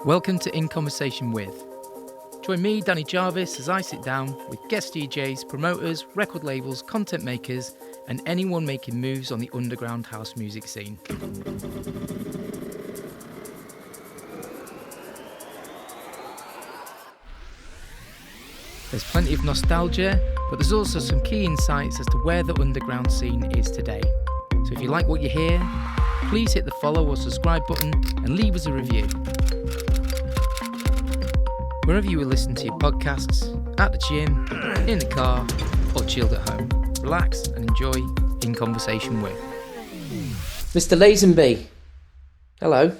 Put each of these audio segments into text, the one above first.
Welcome to In Conversation With. Join me, Danny Jarvis, as I sit down with guest DJs, promoters, record labels, content makers, and anyone making moves on the underground house music scene. There's plenty of nostalgia, but there's also some key insights as to where the underground scene is today. So if you like what you hear, please hit the follow or subscribe button and leave us a review. Wherever you will listen to your podcasts, at the gym, in the car, or chilled at home, relax and enjoy In Conversation With. Mr. Lazenby, hello.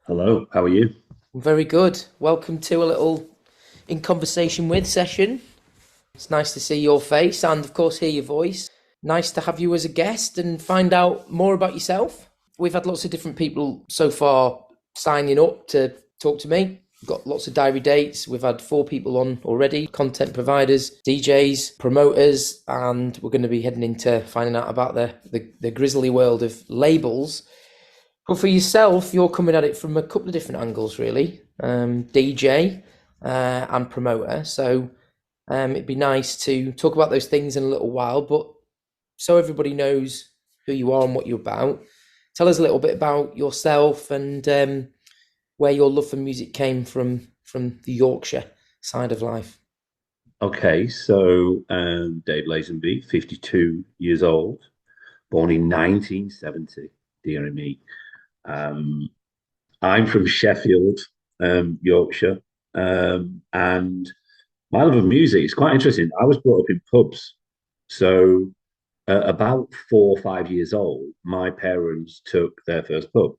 Hello, how are you? Very good. Welcome to a little In Conversation With session. It's nice to see your face and, of course, hear your voice. Nice to have you as a guest and find out more about yourself. We've had lots of different people so far signing up to talk to me. We've got lots of diary dates. We've had 4 people on already, content providers, DJs, promoters, and we're going to be heading into finding out about the grisly world of labels. But for yourself, you're coming at it from a couple of different angles, really. DJ and promoter. So it'd be nice to talk about those things in a little while, but so everybody knows who you are and what you're about. Tell us a little bit about yourself and where your love for music came from the Yorkshire side of life. Okay, so Dave Lazenby, 52 years old, born in 1970, dear me. I'm from Sheffield, Yorkshire, and my love of music is quite interesting. I was brought up in pubs, so about 4 or 5 years old, my parents took their first pub.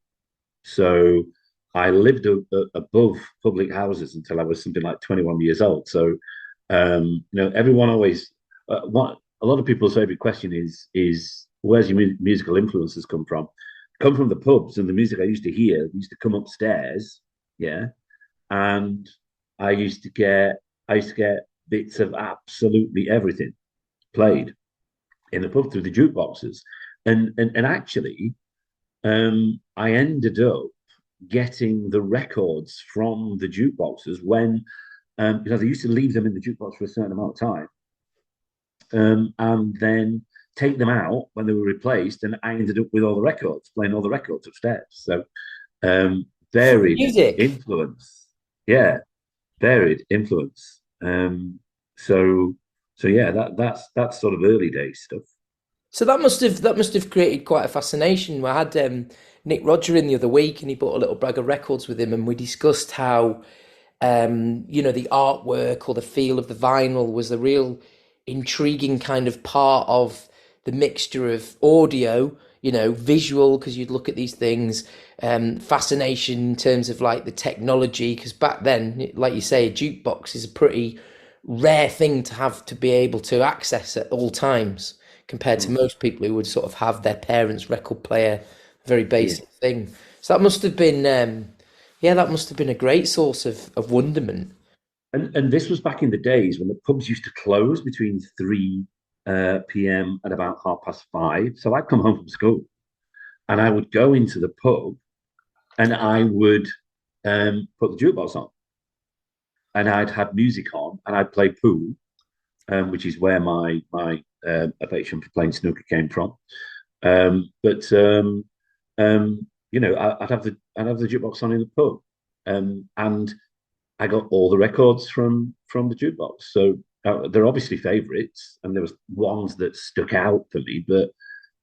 So I lived above public houses until I was something like 21 years old. So, everyone always, what a lot of people's favorite question is where's your musical influences come from? Come from the pubs, and the music I used to hear used to come upstairs, yeah, and I used to get bits of absolutely everything played in the pub through the jukeboxes, and actually, I ended up getting the records from the jukeboxes when because they used to leave them in the jukebox for a certain amount of time, and then take them out when they were replaced, and I ended up with all the records, playing all the records upstairs. So varied Music. influence, yeah, varied influence. So yeah, that's sort of early days stuff. So that must have created quite a fascination. I had Nick Roger in the other week, and he bought a little bag of records with him, and we discussed how the artwork or the feel of the vinyl was a real intriguing kind of part of the mixture of audio, visual, because you'd look at these things, fascination in terms of like the technology, because back then, like you say, a jukebox is a pretty rare thing to have to be able to access at all times compared to most people who would sort of have their parents' record player, very basic thing. So that must have been, that must have been a great source of wonderment. And this was back in the days when the pubs used to close between 3 p.m. and about 5:30. So I'd come home from school and I would go into the pub and I would put the jukebox on, and I'd have music on, and I'd play pool, which is where my affection for playing snooker came from. But I'd have the jukebox on in the pub, and I got all the records from the jukebox. So they're obviously favourites, and there was ones that stuck out for me. But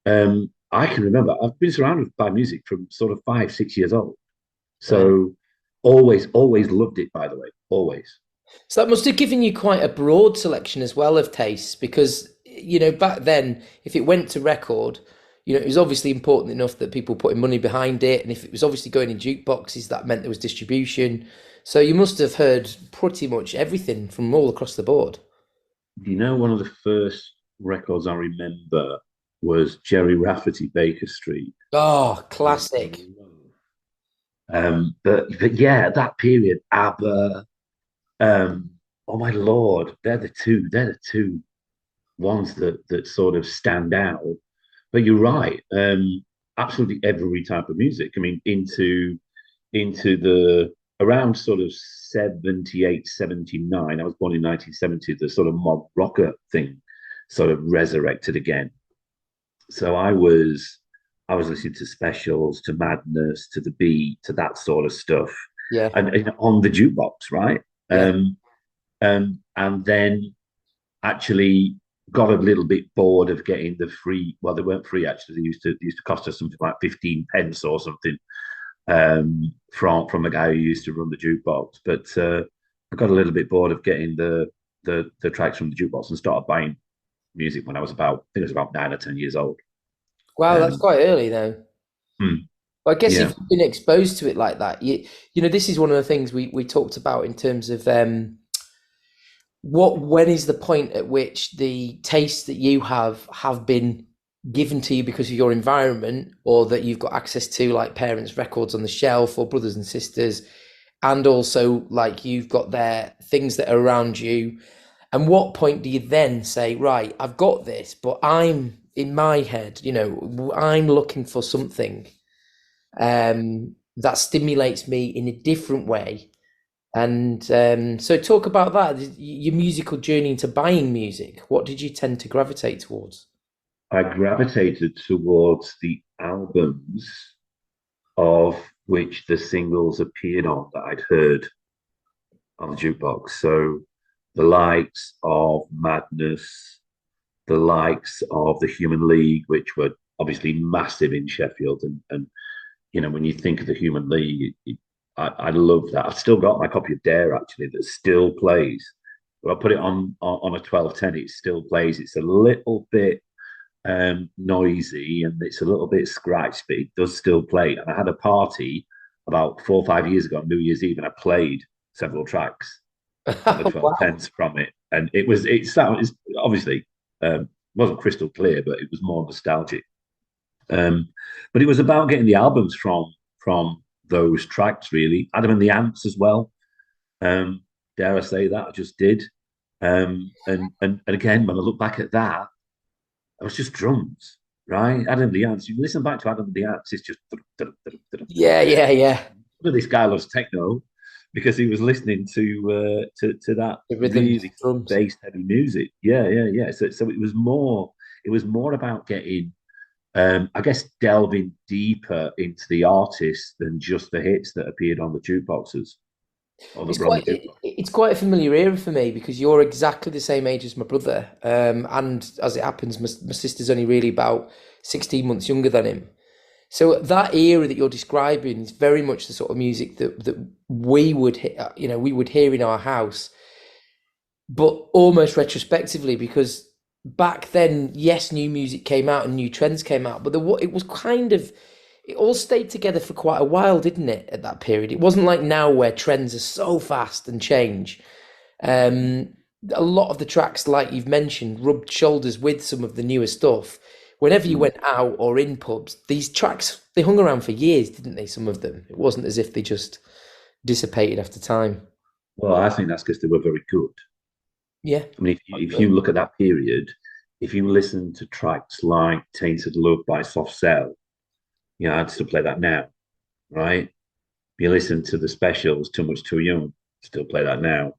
I can remember I've been surrounded by music from sort of 5, 6 years old. So always loved it. By the way, always. So that must have given you quite a broad selection as well of tastes, because back then, if it went to record, it was obviously important enough that people putting money behind it, and if it was obviously going in jukeboxes, that meant there was distribution. So you must have heard pretty much everything from all across the board. One of the first records I remember was Jerry Rafferty, Baker Street. Oh, classic. But yeah, that period, ABBA, oh my Lord, they're the two ones that sort of stand out. But you're right, absolutely every type of music. I mean, into the around sort of 78, 79. I was born in 1970. The sort of mod rocker thing sort of resurrected again. So I was listening to Specials, to Madness, to The Beat, to that sort of stuff, Yeah, and on the jukebox, right? yeah. And then actually got a little bit bored of getting the free. Well, they weren't free actually. They used to cost us something like 15 pence or something, from a guy who used to run the jukebox. But I got a little bit bored of getting the tracks from the jukebox and started buying music when I was about, I think it was about 9 or 10 years old. Wow, that's Um, quite early though. hmm, Well, I guess if yeah, you've been exposed to it like that, this is one of the things we talked about in terms of when is the point at which the tastes that you have been given to you because of your environment, or that you've got access to, like parents' records on the shelf or brothers and sisters, and also like you've got their things that are around you. And what point do you then say, right, I've got this, but I'm in my head, I'm looking for something that stimulates me in a different way. And so talk about that, your musical journey into buying music. What did you tend to gravitate towards? I gravitated towards the albums of which the singles appeared on that I'd heard on the jukebox. So the likes of Madness, the likes of the Human League, which were obviously massive in Sheffield. And when you think of the Human League, I love that. I've still got my copy of Dare actually that still plays. But I put it on a 1210, it still plays. It's a little bit noisy and it's a little bit scratched, but it does still play. And I had a party about 4 or 5 years ago on New Year's Eve, and I played several tracks on the Wow. 1210s from it. And it's obviously wasn't crystal clear, but it was more nostalgic. Um, but it was about getting the albums from those tracks, really. Adam and the Ants as well. Um, dare I say that? I just did. And again, when I look back at that, it was just drums, right? Adam and the Ants. You listen back to Adam and the Ants, it's just. Yeah, yeah, yeah. This guy loves techno because he was listening to that The rhythms, really drums. bass heavy music. Yeah, yeah, yeah. So it was more about getting, I guess, delving deeper into the artists than just the hits that appeared on the jukeboxes or that It's were on the quite jukebox. it's quite a familiar era for me because you're exactly the same age as my brother. And as it happens, my sister's only really about 16 months younger than him. So that era that you're describing is very much the sort of music that we would we would hear in our house, but almost retrospectively, because back then, yes, new music came out and new trends came out, but it was kind of, it all stayed together for quite a while, didn't it? At that period, it wasn't like now where trends are so fast and change. Um, a lot of the tracks, like you've mentioned, rubbed shoulders with some of the newer stuff. Whenever you Mm. went out or in pubs, these tracks, they hung around for years, didn't they? Some of them. It wasn't as if they just dissipated after time. Well, I think that's because they were very good. Yeah. I mean, if you look at that period, if you listen to tracks like "Tainted Love" by Soft Cell, I'd still play that now, right? If you listen to the Specials, "Too Much Too Young," still play that now.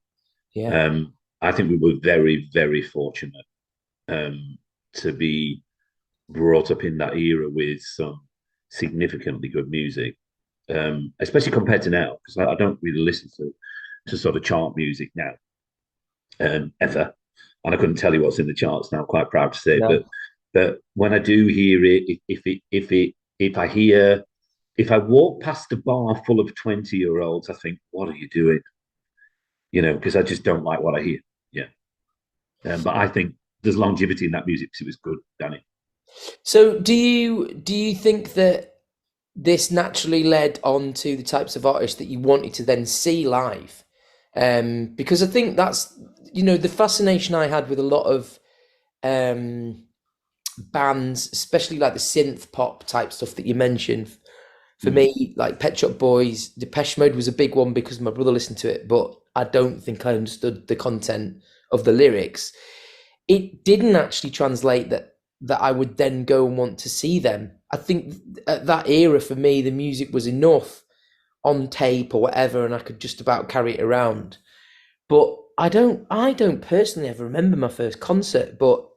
Yeah. I think we were very, very fortunate to be brought up in that era with some significantly good music, especially compared to now, because I don't really listen to sort of chart music now, ever. And I couldn't tell you what's in the charts now. I'm quite proud to say, No. but when I do hear it, if I walk past a bar full of 20-year-olds, I think, what are you doing? Because I just don't like what I hear. Yeah. But I think there's longevity in that music because it was good, Danny. So do you think that this naturally led on to the types of artists that you wanted to then see live? Because I think that's the fascination I had with a lot of um, bands, especially like the synth pop type stuff that you mentioned. For Mm. me, like Pet Shop Boys, Depeche Mode was a big one because my brother listened to it, but I don't think I understood the content of the lyrics. It didn't actually translate that I would then go and want to see them. I think at that era for me, the music was enough on tape or whatever, and I could just about carry it around. But I don't personally ever remember my first concert, but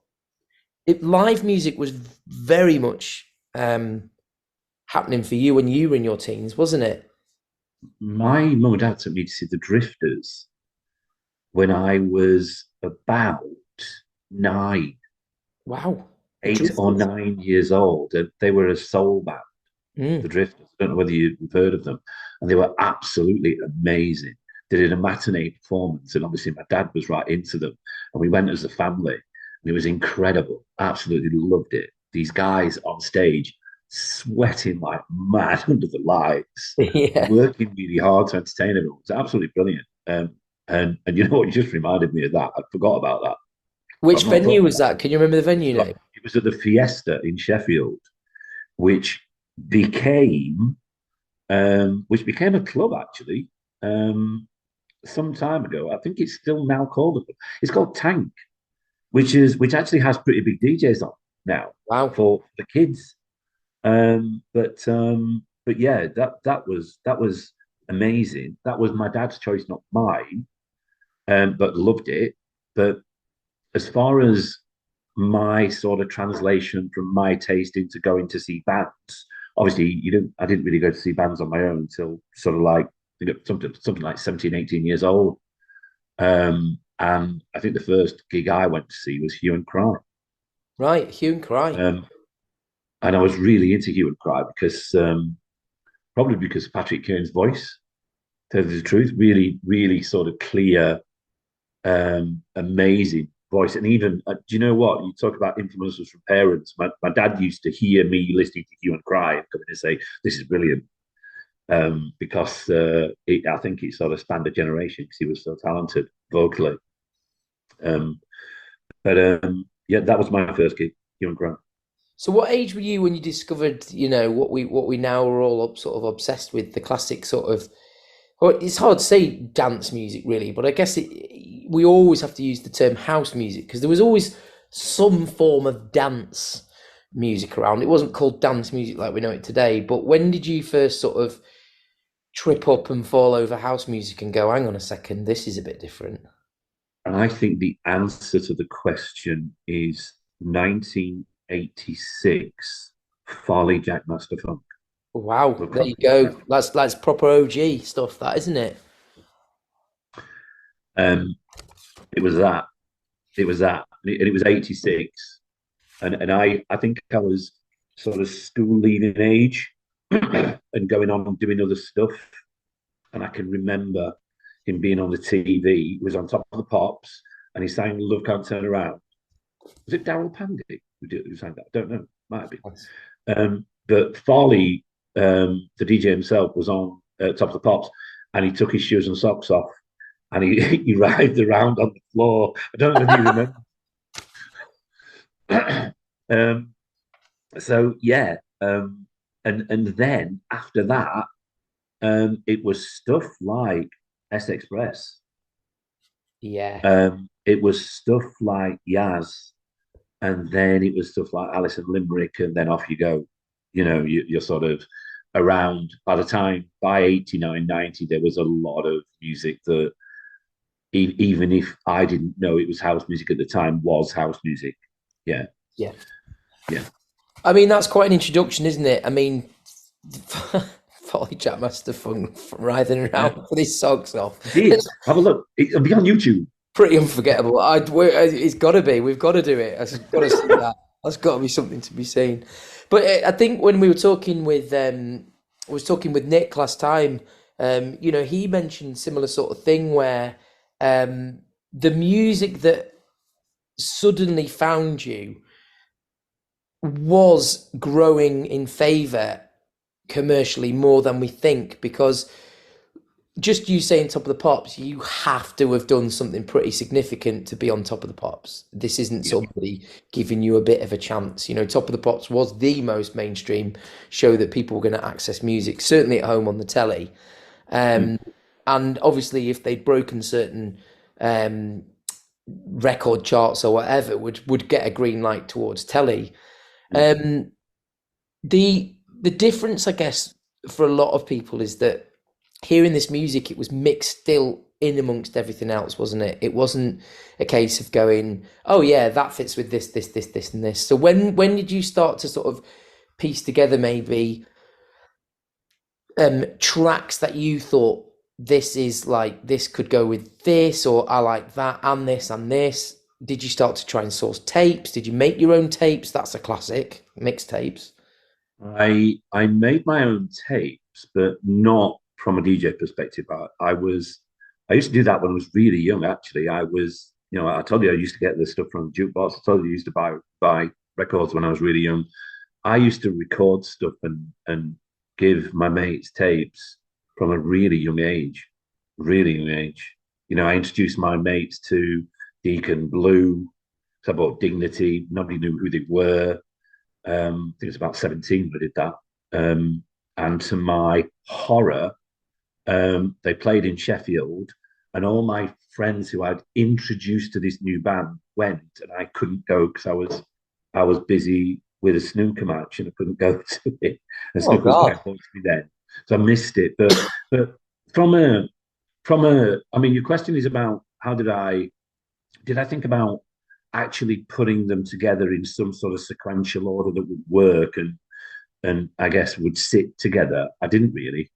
live music was very much happening for you when you were in your teens, wasn't it? My mum and dad took me to see the Drifters when I was about nine, Wow, the 8 or 9 years old. And they were a soul band, the Mm. Drifters. I don't know whether you've heard of them. And they were absolutely amazing. They did a matinee performance, and obviously my dad was right into them. And we went as a family, and it was incredible. Absolutely loved it. These guys on stage sweating like mad under the lights, Yeah. working really hard to entertain everyone. It was absolutely brilliant. And you know what? You just reminded me of that. I forgot about that. Which I've not venue thought was that? Can you remember the venue about name? it. Was at the Fiesta in Sheffield, which became which became a club actually some time ago. I think it's still now called a club. It's called Tank, which actually has pretty big DJs on now Wow. for the kids. But yeah, that was amazing. That was my dad's choice, not mine. But loved it. But as far as my sort of translation from my taste into going to see bands, obviously I didn't really go to see bands on my own until sort of like something like 17, 18 years old. And I think the first gig I went to see was Hue and Cry. Right, Hue and Cry. Um, and I was really into Hue and Cry because probably because of Patrick Kearns' voice. To tell you the truth, really, really sort of clear, amazing voice. And even, do you know what? You talk about influences from parents. My dad used to hear me listening to Hue and Cry and come in and say, "This is brilliant," because I think it sort of spanned a generation because he was so talented vocally. Um, but yeah, that was my first gig, Hue and Cry. So what age were you when you discovered, what we now are all sort of obsessed with, the classic sort of, well, it's hard to say dance music really, but I guess we always have to use the term house music because there was always some form of dance music around. It wasn't called dance music like we know it today, but when did you first sort of trip up and fall over house music and go, hang on a second, this is a bit different? And I think the answer to the question is 1986, Farley Jack Master Funk. Wow, Will there you probably go. That's proper OG stuff, that isn't it? um, it was that. It was that. And it was 86. And I think I was sort of school leaving age and going on and doing other stuff. And I can remember him being on the TV. He was on Top of the Pops and he sang Love Can't Turn Around. Was it Daryl Pandy who sang that? I don't know. Might have been. But Farley, the DJ himself, was on Top of the Pops and he took his shoes and socks off and he writhed around on the floor. I don't know if you remember. So yeah, and then after that, it was stuff like S Express. Yeah. It was stuff like Yaz, and then it was stuff like Alice and Limerick, and then off you go. You're sort of around. By 89, 90, there was a lot of music that even if I didn't know it was house music at the time, was house music. Yeah, Yeah. yeah. I mean, that's quite an introduction, isn't it? I mean, Farley Jack Master Funk writhing Yeah. around with his socks off. It is. Have a look. It'll be on YouTube. Pretty unforgettable. It's got to be. We've got to do it. I've got to see that. That's got to be something to be seen. But I think when we were talking with, I was talking with Nick last time. He mentioned similar sort of thing where the music that suddenly found you was growing in favor commercially more than we think because just you saying Top of the Pops, you have to have done something pretty significant to be on Top of the Pops. This isn't Yeah. somebody giving you a bit of a chance. Top of the Pops was the most mainstream show that people were going to access music, certainly at home on the telly. Mm. And obviously, if they'd broken certain record charts or whatever, would get a green light towards telly. Mm. The difference, I guess, for a lot of people is that hearing this music, it was mixed still in amongst everything else, wasn't it? It wasn't a case of going, oh yeah, that fits with this, and this. So when did you start to sort of piece together maybe tracks that you thought this is like this could go with this, or I like that and this and this? Did you start to try and source tapes? Did you make your own tapes? That's a classic, mixtapes. I made my own tapes, but not from a DJ perspective. I used to do that when I was really young. Actually, I told you I used to get this stuff from the jukebox. I told you I used to buy records when I was really young. I used to record stuff and give my mates tapes from a really young age. I introduced my mates to Deacon Blue. So I bought Dignity. Nobody knew who they were. I think it was about 17 when I did that. And to my horror, they played in Sheffield, and all my friends who I'd introduced to this new band went, and I couldn't go because I was busy with a snooker match and I couldn't go to it. And Oh snooker was quite God. important to me then, so I missed it. But from I mean, your question is about how did I think about actually putting them together in some sort of sequential order that would work and I guess would sit together. I didn't really.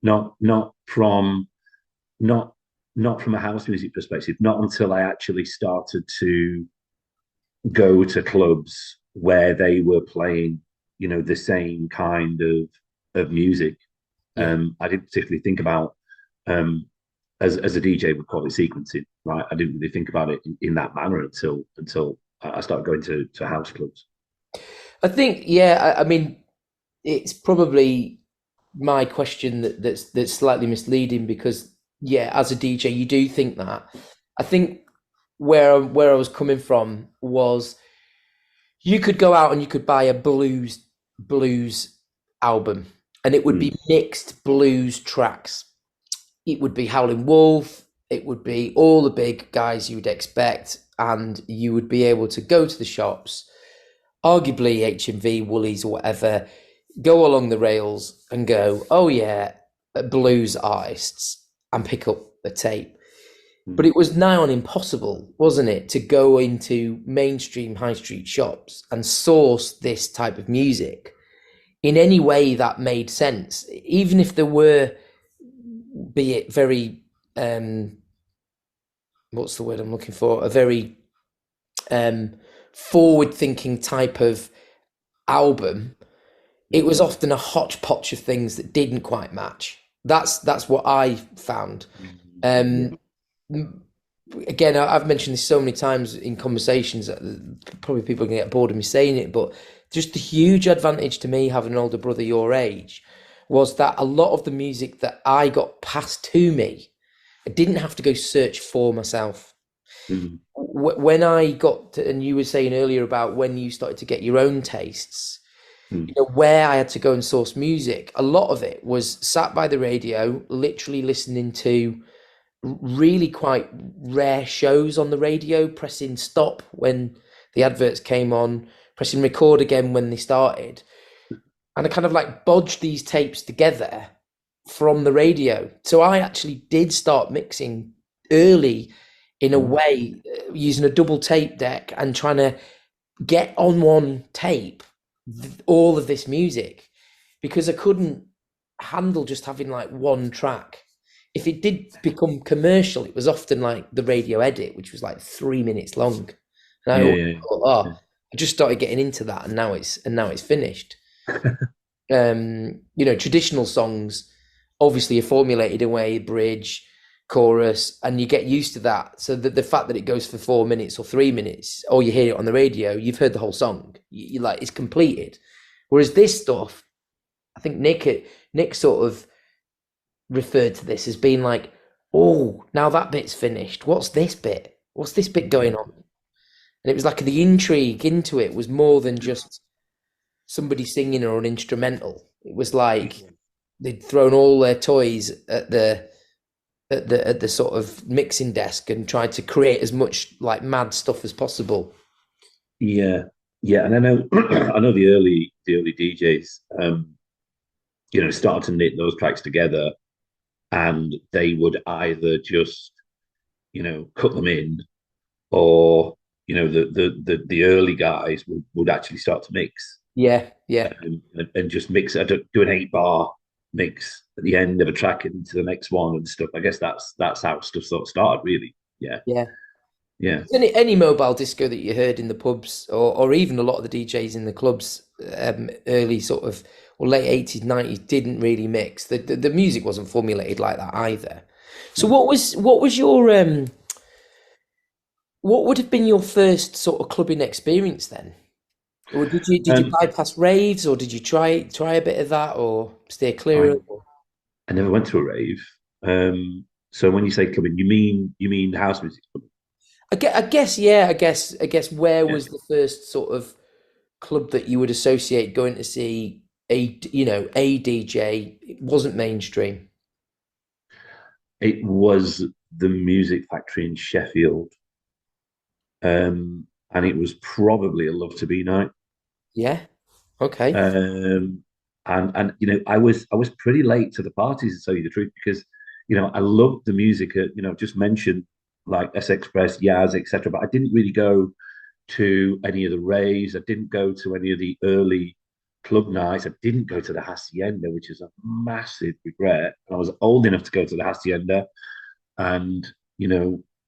Not from not not from a house music perspective, not until I actually started to go to clubs where they were playing, the same kind of music. Yeah. I didn't particularly think about as a DJ would call it sequencing, right? I didn't really think about it in that manner until I started going to house clubs. I think, yeah, I mean, it's probably my question that's slightly misleading because, yeah, as a DJ, you do think that. I think where I was coming from was you could go out and you could buy a blues album, and it would be Mm, mixed blues tracks. It would be Howlin' Wolf, it would be all the big guys you would expect, and you would be able to go to the shops, arguably HMV, Woolies, or whatever, go along the rails and go, oh yeah, blues artists, and pick up the tape. But mm, it was nigh on impossible, wasn't it, to go into mainstream high street shops and source this type of music in any way that made sense, even if there were, be it very, um, what's the word I'm looking for, a very um, forward thinking type of album. It was mm, often a hodgepodge of things that didn't quite match. That's what I found. yeah. Um, Again, I've mentioned this so many times in conversations that probably people are going to get bored of me saying it, but just the huge advantage to me having an older brother your age was that a lot of the music that I got passed to me, I didn't have to go search for myself. Mm, When I got to, and you were saying earlier about when you started to get your own tastes, mm, where I had to go and source music, a lot of it was sat by the radio, literally listening to really quite rare shows on the radio, pressing stop when the adverts came on, pressing record again when they started. And I kind of like bodged these tapes together from the radio. So I actually did start mixing early in a mm, way, using a double tape deck and trying to get on one tape all of this music because I couldn't handle just having like one track. If it did become commercial, it was often like the radio edit, which was like 3 minutes long. And I yeah, always yeah, thought, yeah. oh, I just started getting into that, and now it's finished. Traditional songs obviously are formulated away, bridge, chorus, and you get used to that. So the fact that it goes for 4 minutes or 3 minutes, or you hear it on the radio, you've heard the whole song. You like it's completed. Whereas this stuff, I think Nick sort of referred to this as being like, oh, now that bit's finished. What's this bit? What's this bit going Yeah, on? And it was like the intrigue into it was more than just somebody singing or an instrumental. It was like they'd thrown all their toys at the sort of mixing desk and tried to create as much like mad stuff as possible. yeah, yeah. And I know, I know the early DJs, started to knit those tracks together and they would either just, cut them in, or the early guys would actually start to mix, Yeah, yeah, and just mix, do an 8 bar mix at the end of a track into the next one and stuff. I guess that's how stuff sort of started, really. Yeah, yeah. yeah. Any mobile disco that you heard in the pubs, or even a lot of the DJs in the clubs, early sort of or late 80s, 90s, didn't really mix. The music wasn't formulated like that either. So what was your what would have been your first sort of clubbing experience then? Or did you Um, bypass raves, or did you try a bit of that, or steer clear I of? I never went to a rave. So when you say clubbing, you mean house music? I guess, yeah. I guess where Yeah. was the first sort of club that you would associate going to see a DJ? It wasn't mainstream. It was the Music Factory in Sheffield, and it was probably a Love to Be night. Yeah. Okay. Um, and I was pretty late to the parties, to tell you the truth, because I loved the music. Just mentioned like S Express, Yaz, etc. But I didn't really go to any of the raves. I didn't go to any of the early club nights. I didn't go to the Hacienda, which is a massive regret. I was old enough to go to the Hacienda, and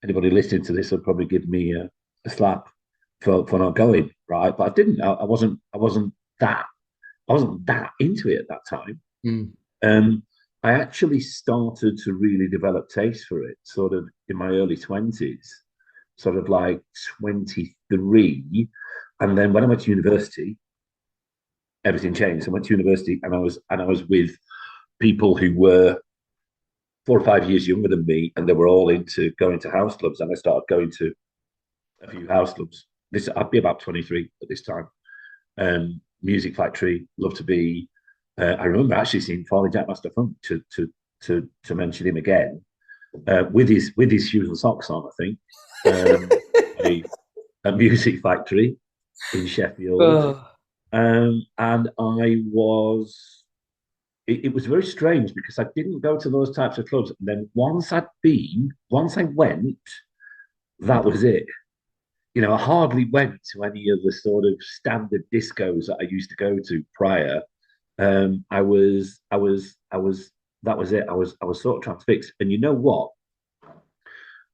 anybody listening to this will probably give me a slap for not going, right? But I didn't. That I wasn't that into it at that time. Mm. Um, I actually started to really develop taste for it sort of in my early 20s, sort of like 23. And then when I went to university, everything changed. I went to university, and I was with people who were 4 or 5 years younger than me, and they were all into going to house clubs. And I started going to a few house clubs. I'd be about 23 at this time. Music Factory, Love to Be. I remember actually seeing Farley Jack Master Funk, to mention him again, with his shoes and socks on, I think. A Music Factory in Sheffield, Oh. and I was. It was very strange because I didn't go to those types of clubs. And then once I went, that was it. I hardly went to any of the sort of standard discos that I used to go to prior. That was it. I was sort of transfixed. And you know what?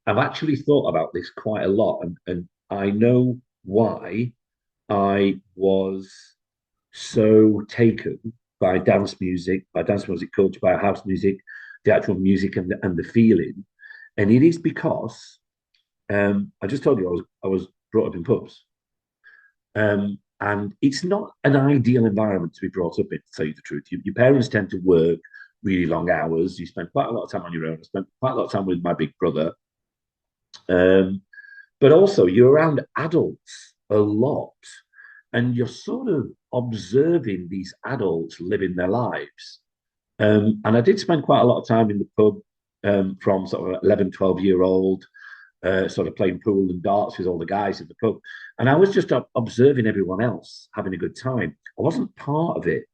I've actually thought about this quite a lot, and I know why I was so taken by dance music culture, by house music, the actual music and the feeling. And it is because I just told you I was brought up in pubs. And it's not an ideal environment to be brought up in, to tell you the truth. Your parents tend to work really long hours. You spend quite a lot of time on your own. I spent quite a lot of time with my big brother. Um, but also, you're around adults a lot, and you're sort of observing these adults living their lives. And I did spend quite a lot of time in the pub, from sort of 11, 12-year old, sort of playing pool and darts with all the guys in the pub. And I was just observing everyone else having a good time. I wasn't part of it.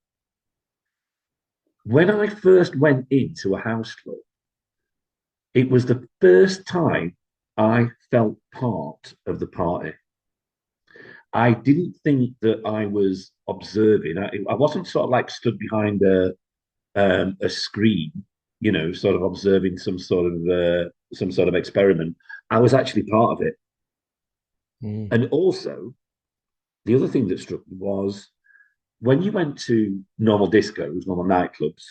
When I first went into a house club, it was the first time I felt part of the party. I didn't think that I was observing. I wasn't sort of like stood behind a screen, sort of observing some sort of experiment. I was actually part of it. Mm. And also, the other thing that struck me was when you went to normal discos, normal nightclubs,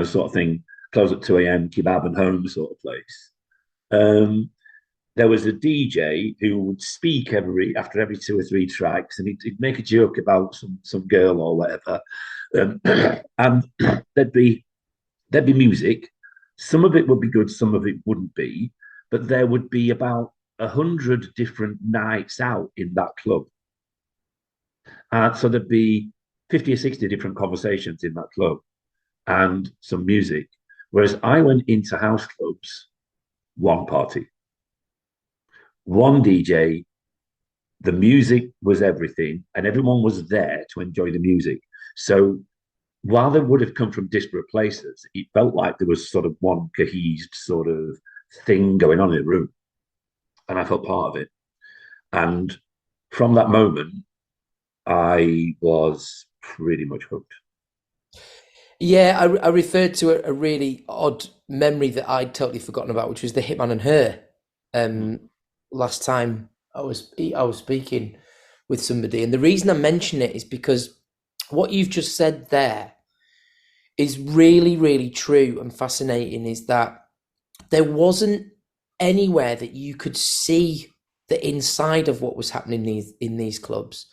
sort of thing, close at 2 a.m., kebab and home sort of place. Um, there was a DJ who would speak after every 2 or 3 tracks, and he'd make a joke about some girl or whatever, and there'd be music. Some of it would be good, some of it wouldn't be, but there would be about 100 different nights out in that club. So there'd be 50 or 60 different conversations in that club and some music. Whereas I went into house clubs, one party, one DJ, the music was everything, and everyone was there to enjoy the music. So while they would have come from disparate places, it felt like there was sort of one cohesed sort of thing going on in the room, and I felt part of it. And from that moment, I was pretty much hooked. Yeah, I referred to a really odd memory that I'd totally forgotten about, which was the Hitman and Her. Mm. Um, last time I was speaking with somebody, and the reason I mention it is because what you've just said there is really, really true and fascinating. Is that there wasn't anywhere that you could see the inside of what was happening in these clubs.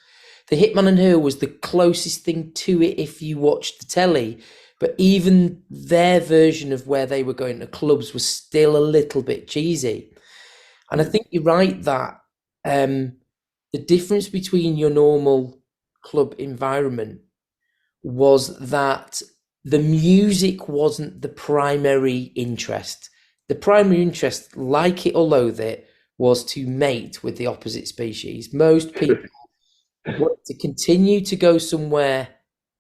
The Hitman and Her was the closest thing to it if you watched the telly, but even their version of where they were going to clubs was still a little bit cheesy. And I Mm. think you're right that um, the difference between your normal club environment was that the music wasn't the primary interest. The primary interest, like it or loathe it, was to mate with the opposite species. Most people want to continue to go somewhere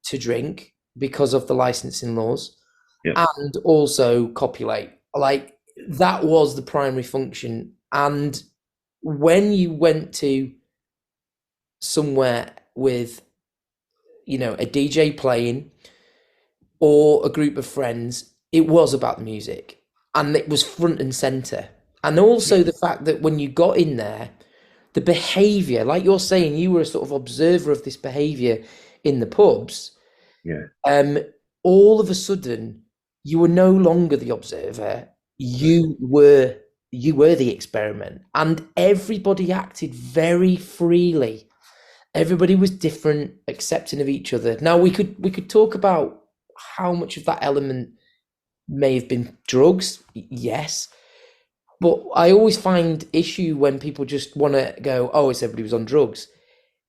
to drink because of the licensing laws Yeah, and also copulate. Like that was the primary function. And when you went to somewhere with, a DJ playing or a group of friends, it was about the music and it was front and center. And yeah, also the fact that when you got in there, the behavior, like you're saying, you were a sort of observer of this behavior in the pubs. yeah. Um, all of a sudden, you were no longer the observer. Correct. You were the experiment, and everybody acted very freely. Everybody was different, accepting of each other. Now we could talk about how much of that element may have been drugs, yes, but I always find issue when people just want to go, oh, it's everybody was on drugs.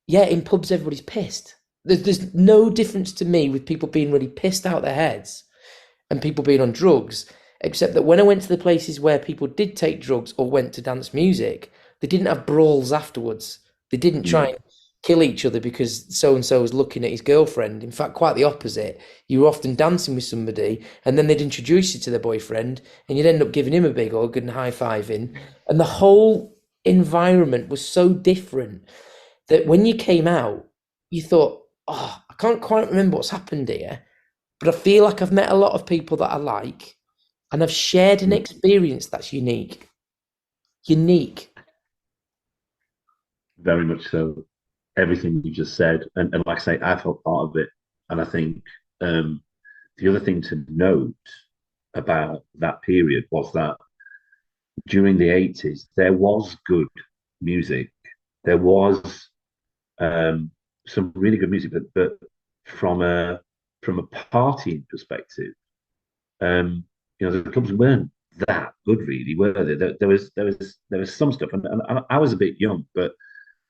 Yeah, in pubs everybody's pissed. There's no difference to me with people being really pissed out their heads and people being on drugs, except that when I went to the places where people did take drugs or went to dance music, they didn't have brawls afterwards. They didn't try Mm. and kill each other because so and so was looking at his girlfriend. In fact, quite the opposite. You were often dancing with somebody and then they'd introduce you to their boyfriend and you'd end up giving him a big hug and high fiving. And the whole environment was so different that when you came out, you thought, oh, I can't quite remember what's happened here, but I feel like I've met a lot of people that I like, and I've shared an Mm. experience that's unique. Unique. Very much so. Everything you just said, and like I say, I felt part of it. And I think the other thing to note about that period was that during the 80s, there was good music. There was um, some really good music, but from a from a partying perspective, the clubs weren't that good, really, were they? There was some stuff, and I was a bit young, but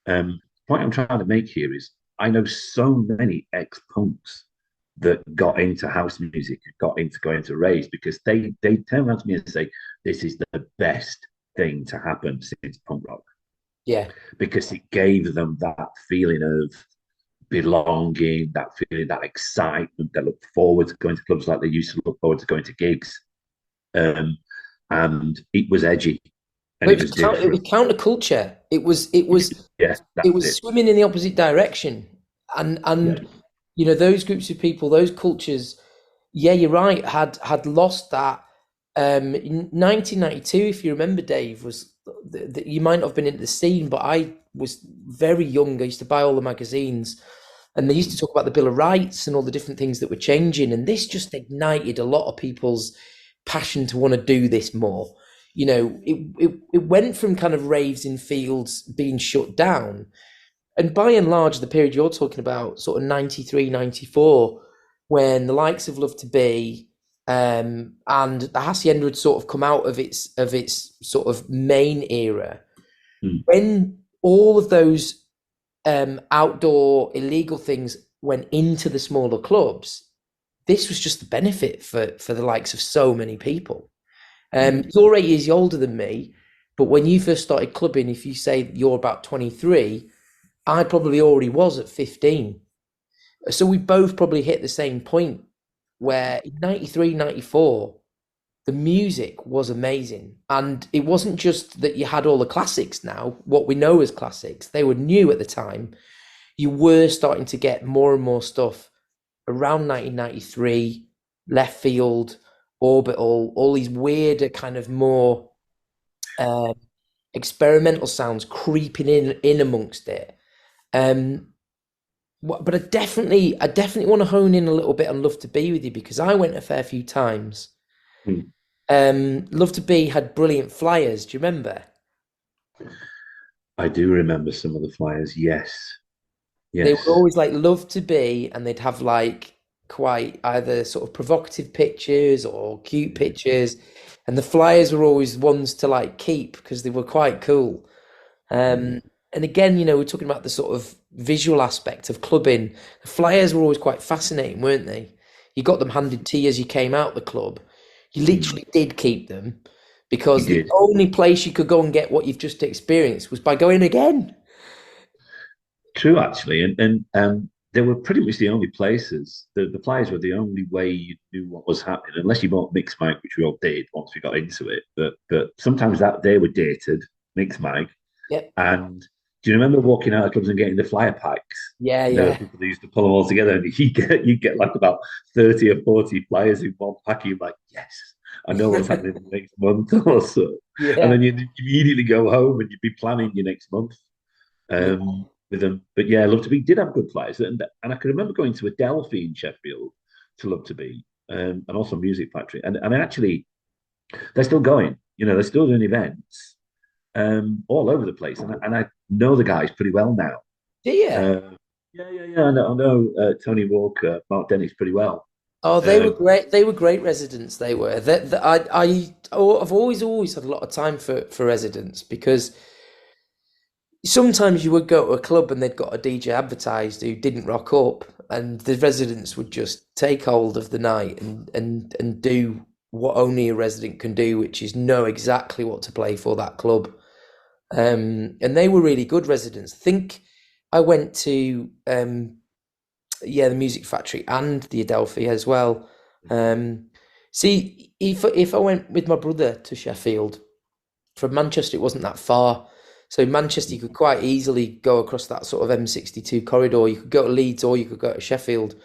the point I'm trying to make here is I know so many ex-punks that got into house music, got into going to raves because they turn around to me and say, "This is the best thing to happen since punk rock," Yeah. because it gave them that feeling of belonging, that feeling, that excitement. They looked forward to going to clubs like they used to look forward to going to gigs, um, and it was edgy and But it was it was different. counterculture. Yeah, It that's was it. swimming in the opposite direction. Yeah. And those groups of people, those cultures, yeah, you're right, had lost that. In 1992, if you remember, Dave, was you might not have been into the scene, but I was very young. I used to buy all the magazines, and they used to talk about the Bill of Rights and all the different things that were changing, and this just ignited a lot of people's passion to want to do this more. It went from kind of raves in fields being shut down, and by and large, the period you're talking about, sort of 93, 94, when the likes of Love to Be and the Hacienda had sort of come out of its sort of main era, Mm. when all of those outdoor illegal things went into the smaller clubs, this was just the benefit for the likes of so many people. Mm. You're 8 years older than me, but when you first started clubbing, if you say you're about 23, I probably already was at 15. So we both probably hit the same point where in 93, 94, the music was amazing. And it wasn't just that you had all the classics now, what we know as classics, they were new at the time. You were starting to get more and more stuff around 1993, Left Field, Orbital, all these weirder kind of more uh, experimental sounds creeping in amongst it. Um, but I definitely want to hone in a little bit on Love to Be with you because I went a fair few times. Hmm. Love to Be had brilliant flyers. Do you remember? I do remember some of the flyers. Yes, They were yes. always like Love to Be, and they'd have like quite either sort of provocative pictures or cute pictures, and the flyers were always ones to like keep because they were quite cool. Mm. And again, we're talking about the sort of visual aspect of clubbing. The flyers were always quite fascinating, weren't they? You got them handed to you as you came out the club. You Mm. literally did keep them You because the did. only place you could go and get what you've just experienced was by going again. True, actually, and they were pretty much the only places. The flyers were the only way you knew what was happening, unless you bought mixed mic, which we all did once we got into it. But sometimes that they were dated mixed mic. Yep. And do you remember walking out of clubs and getting the flyer packs? Yeah, And there were yeah. people that used to pull them all together, and you get like about 30 or 40 flyers in one pack. And you're like, yes, I know what's happening in the next month or so. And Yeah. then you'd immediately go home and you'd be planning your next month Yeah. with them. But yeah, Love to Be did have good flyers, and I can remember going to Adelphi in Sheffield to Love to Be, and also Music Factory, and actually they're still going. They're still doing events all over the place, and I know the guys pretty well now. Do you? Uh, yeah. I know Tony Walker, Mark Dennis pretty well. Oh, they were Um, great. They were great residents. They were. I've always had a lot of time for residents because sometimes you would go to a club and they'd got a DJ advertised who didn't rock up, and the residents would just take hold of the night and do what only a resident can do, which is know exactly what to play for that club. And they were really good residents. I think I went to the Music Factory and the Adelphi as well. Um, see, if I went with my brother to Sheffield from Manchester, it wasn't that far. So Manchester, you could quite easily go across that sort of M62 corridor. You could go to Leeds or you could go to Sheffield.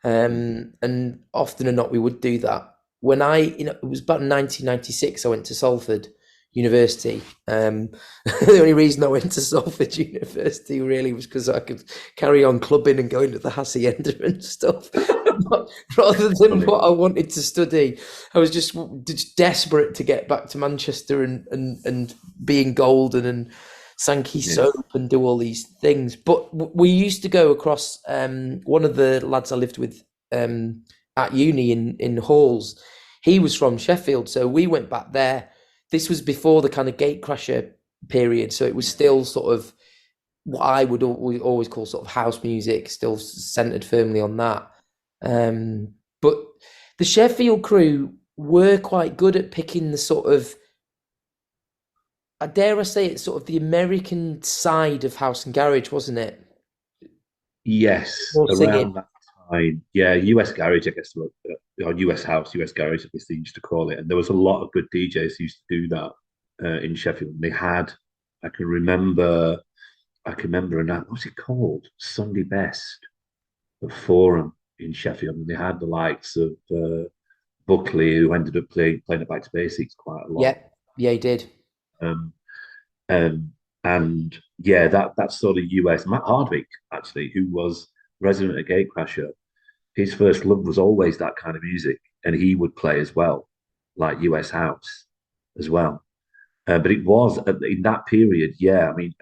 And often or not, we would do that. When it was about 1996, I went to Salford University. The only reason I went to Salford University really was because I could carry on clubbing and going to the hacienda and stuff, rather than Funny. what I wanted to study. I was just desperate to get back to Manchester and be in Golden and Sankey Yes. Soap and do all these things. But we used to go across. One of the lads I lived with at uni in Halls, he was from Sheffield, so we went back there. This was before the kind of Gatecrasher period, so it was still sort of what I would always call sort of house music, still centered firmly on that. But the Sheffield crew were quite good at picking the sort of, I dare I say it, sort of the American side of house and garage, wasn't it? Yes, More singing. around that time. Yeah, US Garage, I guess, or US House, US Garage, I guess they used to call it. And there was a lot of good DJs who used to do that in Sheffield. They had, I can remember, a night, what's it called? Sunday Best, the Forum in Sheffield. And they had the likes of Buckley, who ended up playing it back to basics quite a lot. Yeah, yeah, he did. Um, Um, and yeah, that sort of US Matt Hardwick actually, who was resident at Gatecrasher, his first love was always that kind of music, and he would play as well, like US House as well. But it was in that period, yeah. I mean,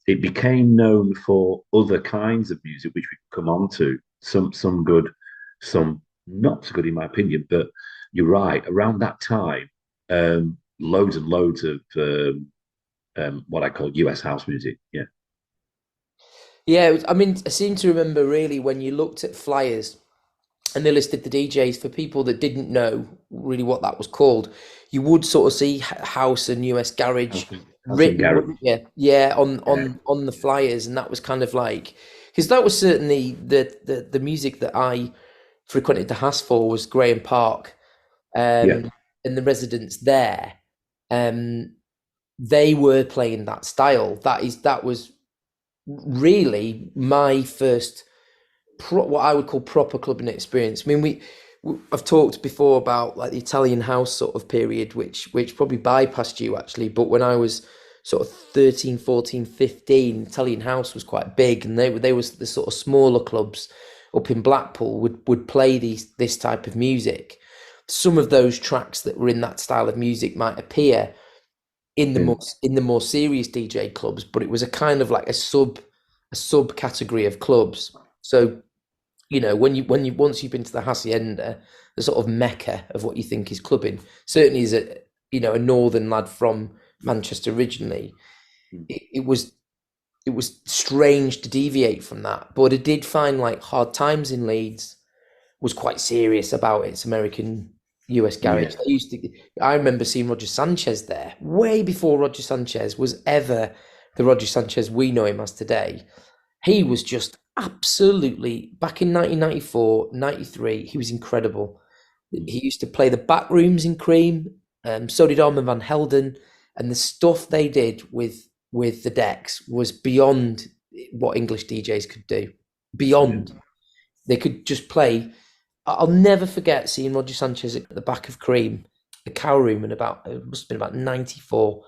it became known for other kinds of music, which we come on to. Some good, some not so good, in my opinion. But you're right. Around that time, loads and loads of what I call US house music. Yeah. Yeah, I mean, I seem to remember really when you looked at flyers and they listed the DJs for people that didn't know really what that was called. You would sort of see house and US garage House and written, garage. wouldn't you? Yeah, on Yeah. on on the flyers, and that was kind of like because that was certainly the music that I frequented the Hass for was Graham Park, Yeah, and the residents there. Um, they were playing that style. That was really my first what I would call proper clubbing experience. I mean, I've talked before about like the Italian house sort of period, which probably bypassed you actually. But when I was sort of 13, 14, 15, Italian house was quite big, and they was the sort of smaller clubs up in Blackpool would play this type of music. Some of those tracks that were in that style of music might appear in the yeah, more serious DJ clubs, but it was a kind of like a subcategory of clubs. So when you once you've been to the hacienda, the sort of mecca of what you think is clubbing, certainly as a northern lad from Manchester originally, mm, it was strange to deviate from that, but I did find like Hard Times in Leeds was quite serious about its American US garage. yeah, I remember seeing Roger Sanchez there way before Roger Sanchez was ever the Roger Sanchez we know him as today. He was just absolutely, back in 1994, 93, he was incredible. mm, He used to play the back rooms in Cream, so did Armin van Helden, and the stuff they did with the decks was beyond what English DJs could do. yeah, Beyond. They could just play. I'll never forget seeing Roger Sanchez at the back of Cream, the Cow Room, it must have been about 94,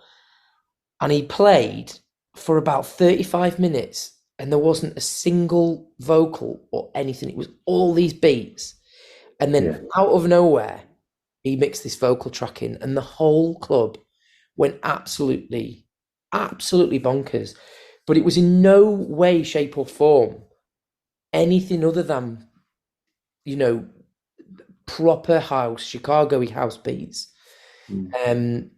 and he played for about 35 minutes, and there wasn't a single vocal or anything. It was all these beats, and yeah. then out of nowhere, he mixed this vocal track in, and the whole club went absolutely, absolutely bonkers. But it was in no way, shape, or form anything other than, you know, proper house, Chicago-y house beats. Mm. Um,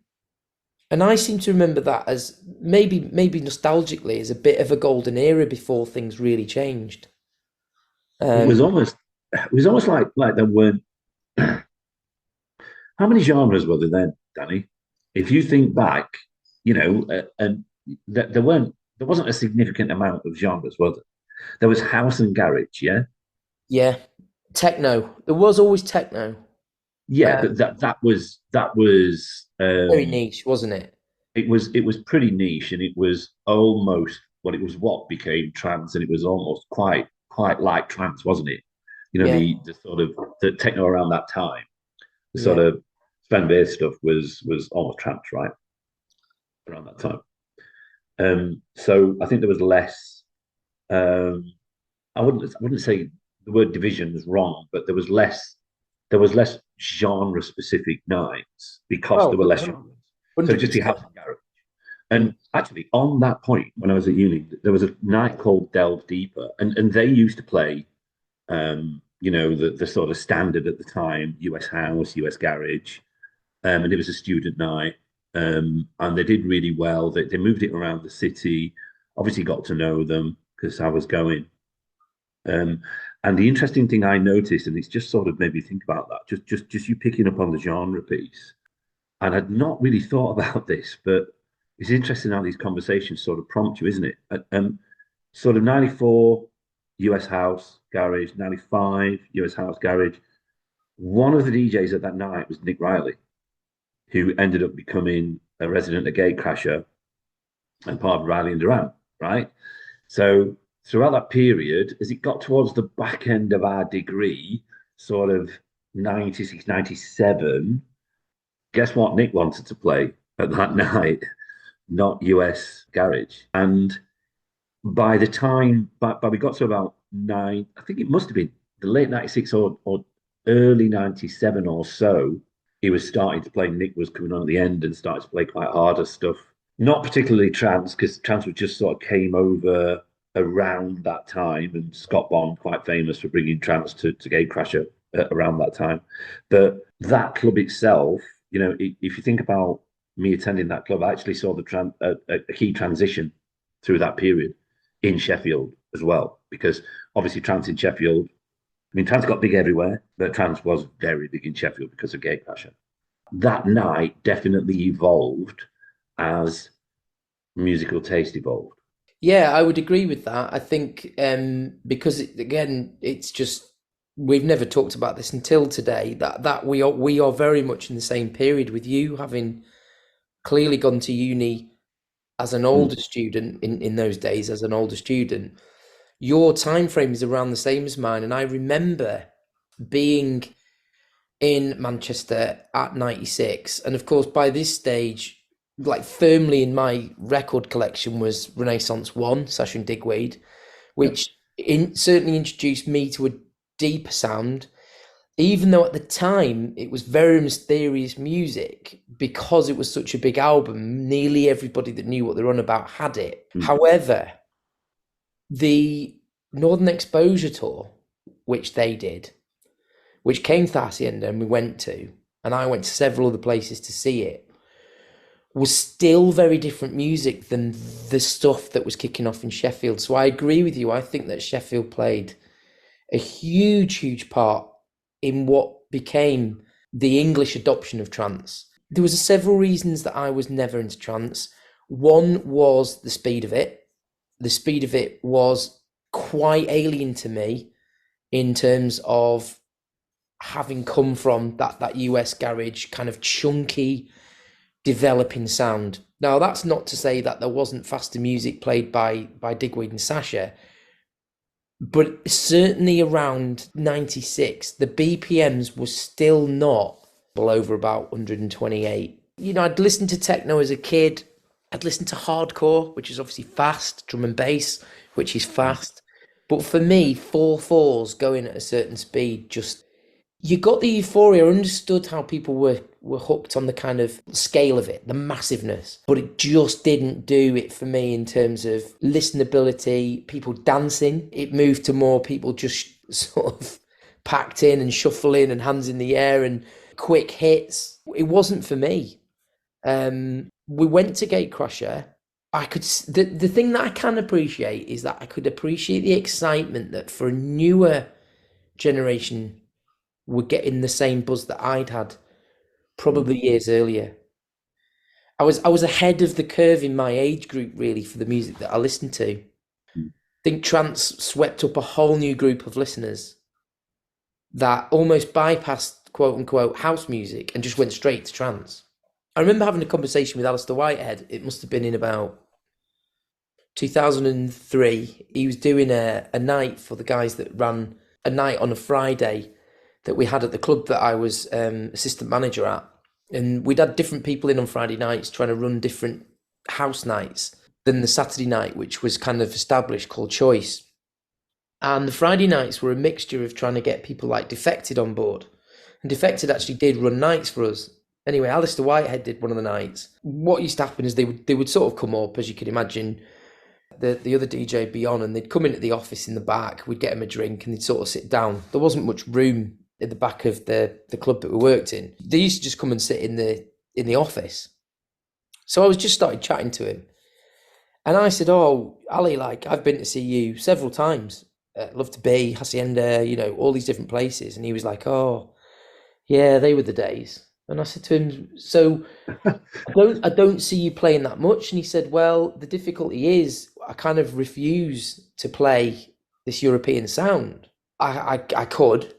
and I seem to remember that as maybe nostalgically as a bit of a golden era before things really changed. It was Um, almost, it was almost like there weren't. How many genres were there then, Danny? If you think back, and there wasn't a significant amount of genres, was there? There was house and garage, yeah, yeah, techno. There was always techno. yeah, Um, but that was Very niche, wasn't it? it was pretty niche, and it was almost it was what became trance, and it was almost quite like trance, wasn't it? Yeah, The sort of the techno around that time, the sort yeah. of Sven Bass stuff was almost trance, right, around that time. So I think there was less. Um, I wouldn't say the word division is wrong, but there was less genre specific nights because there Well, were less genres. So it'd just be 100%. house and garage. And actually, on that point, when I was at uni, there was a night called Delve Deeper, and they used to play, the sort of standard at the time, US house, US garage, and it was a student night, and they did really well. They moved it around the city. Obviously, got to know them because I was going. Um, and the interesting thing I noticed, and it's just sort of made me think about that, just you picking up on the genre piece, and I'd not really thought about this, but it's interesting how these conversations sort of prompt you, isn't it? Sort of 94 US house garage, 95 US house garage. One of the DJs at that night was Nick Riley, who ended up becoming a resident of Gatecrasher and part of Riley and Duran, right? So throughout that period, as it got towards the back end of our degree, sort of 96, 97, guess what Nick wanted to play at that night? Not US Garage. And by the time, but we got to about nine, I think it must have been the late 96 or early 97 or so, he was starting to play. Nick was coming on at the end and started to play quite harder stuff. Not particularly trance, because trance was just sort of came over around that time, and Scott Bond, quite famous for bringing trance to Gatecrasher around that time. But that club itself, if you think about me attending that club, I actually saw a key transition through that period in Sheffield as well, because obviously trance in Sheffield, I mean, trance got big everywhere, but trance was very big in Sheffield because of Gatecrasher. That night definitely evolved as musical taste evolved. Yeah, I would agree with that. I think because again, it's just we've never talked about this until today. That we are very much in the same period with you having clearly gone to uni as an older Mm. student in those days as an older student. Your time frame is around the same as mine, and I remember being in Manchester at 96. And of course, by this stage, like firmly in my record collection was Renaissance 1, Session Digweed, Yep. which certainly introduced me to a deeper sound, even though at the time it was very mysterious music because it was such a big album. Nearly everybody that knew what they were on about had it. Mm. However, the Northern Exposure Tour, which they did, which came to Hacienda and we went to, and I went to several other places to see it, was still very different music than the stuff that was kicking off in Sheffield. So I agree with you. I think that Sheffield played a huge, huge part in what became the English adoption of trance. There was several reasons that I was never into trance. One was the speed of it. The speed of it was quite alien to me in terms of having come from that US garage kind of chunky developing sound. Now that's not to say that there wasn't faster music played by Digweed and Sasha, but certainly around 96 the BPMs were still not well over about 128. You know, I'd listened to techno as a kid. I'd listened to hardcore, which is obviously fast, drum and bass, which is Mm. fast. But for me, 4/4s going at a certain speed just you got the euphoria, understood how people were hooked on the kind of scale of it, the massiveness, but it just didn't do it for me in terms of listenability, people dancing. It moved to more people just sort of packed in and shuffling and hands in the air and quick hits. It wasn't for me. We went to Gatecrasher. The thing that I can appreciate is that I could appreciate the excitement that for a newer generation were getting the same buzz that I'd had Mm. probably years earlier. I was ahead of the curve in my age group really for the music that I listened to. I Mm. think trance swept up a whole new group of listeners that almost bypassed quote unquote house music and just went straight to trance. I remember having a conversation with Alistair Whitehead. It must have been in about 2003. He was doing a night for the guys that ran a night on a Friday that we had at the club that I was assistant manager at. And we'd had different people in on Friday nights trying to run different house nights than the Saturday night, which was kind of established called Choice. And the Friday nights were a mixture of trying to get people like Defected on board. And Defected actually did run nights for us. Anyway, Alistair Whitehead did one of the nights. What used to happen is they would sort of come up, as you can imagine, the other DJ would be on, and they'd come in at the office in the back. We'd get them a drink, and they'd sort of sit down. There wasn't much room at the back of the club that we worked in. They used to just come and sit in the office. So I was just started chatting to him, and I said, "Oh, Ali, like I've been to see you several times. Love to Be, Hacienda, you know, all these different places." And he was like, "Oh, yeah, they were the days." And I said to him, "So I don't see you playing that much." And he said, "Well, the difficulty is I kind of refuse to play this European sound. I could."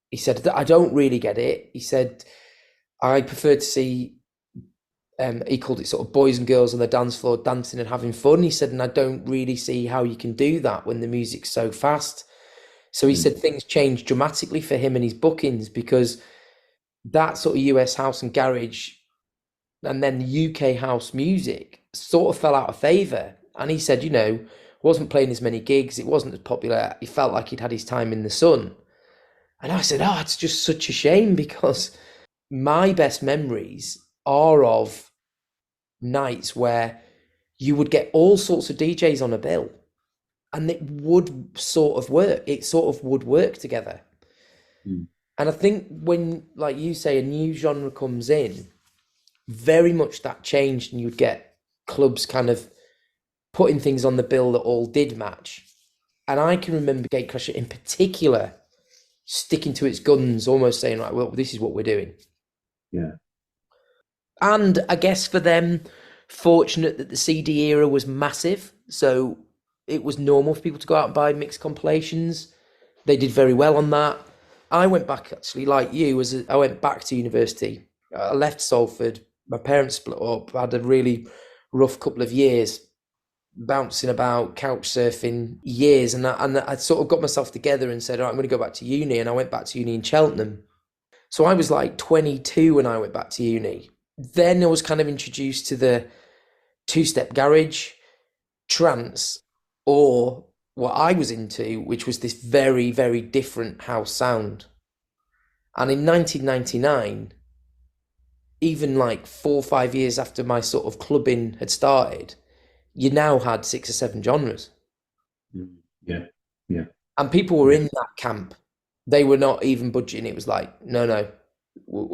He said, "I don't really get it." He said, "I prefer to see," he called it sort of boys and girls on the dance floor dancing and having fun. He said, "And I don't really see how you can do that when the music's so fast." So he Mm. said things changed dramatically for him and his bookings because that sort of US house and garage and then the UK house music sort of fell out of favour. And he said, wasn't playing as many gigs, it wasn't as popular. He felt like he'd had his time in the sun. And I said, "Oh, it's just such a shame because my best memories are of nights where you would get all sorts of DJs on a bill and it would sort of work. It sort of would work together." Mm. And I think when, like you say, a new genre comes in, very much that changed, and you'd get clubs kind of putting things on the bill that all did match. And I can remember Gatecrasher in particular sticking to its guns, almost saying, "Right, well, this is what we're doing." Yeah. And I guess for them, fortunate that the CD era was massive. So it was normal for people to go out and buy mixed compilations. They did very well on that. I went back, actually, like you, I went back to university. I left Salford. My parents split up. I had a really rough couple of years, bouncing about, couch surfing years, and I sort of got myself together and said, all right, I'm going to go back to uni, and I went back to uni in Cheltenham. So I was like 22 when I went back to uni. Then I was kind of introduced to the two-step garage, trance, or what I was into, which was this very, very different house sound. And in 1999, even like 4 or 5 years after my sort of clubbing had started, you now had 6 or 7 genres. Yeah, yeah. And people were in that camp. They were not even budging. It was like, no,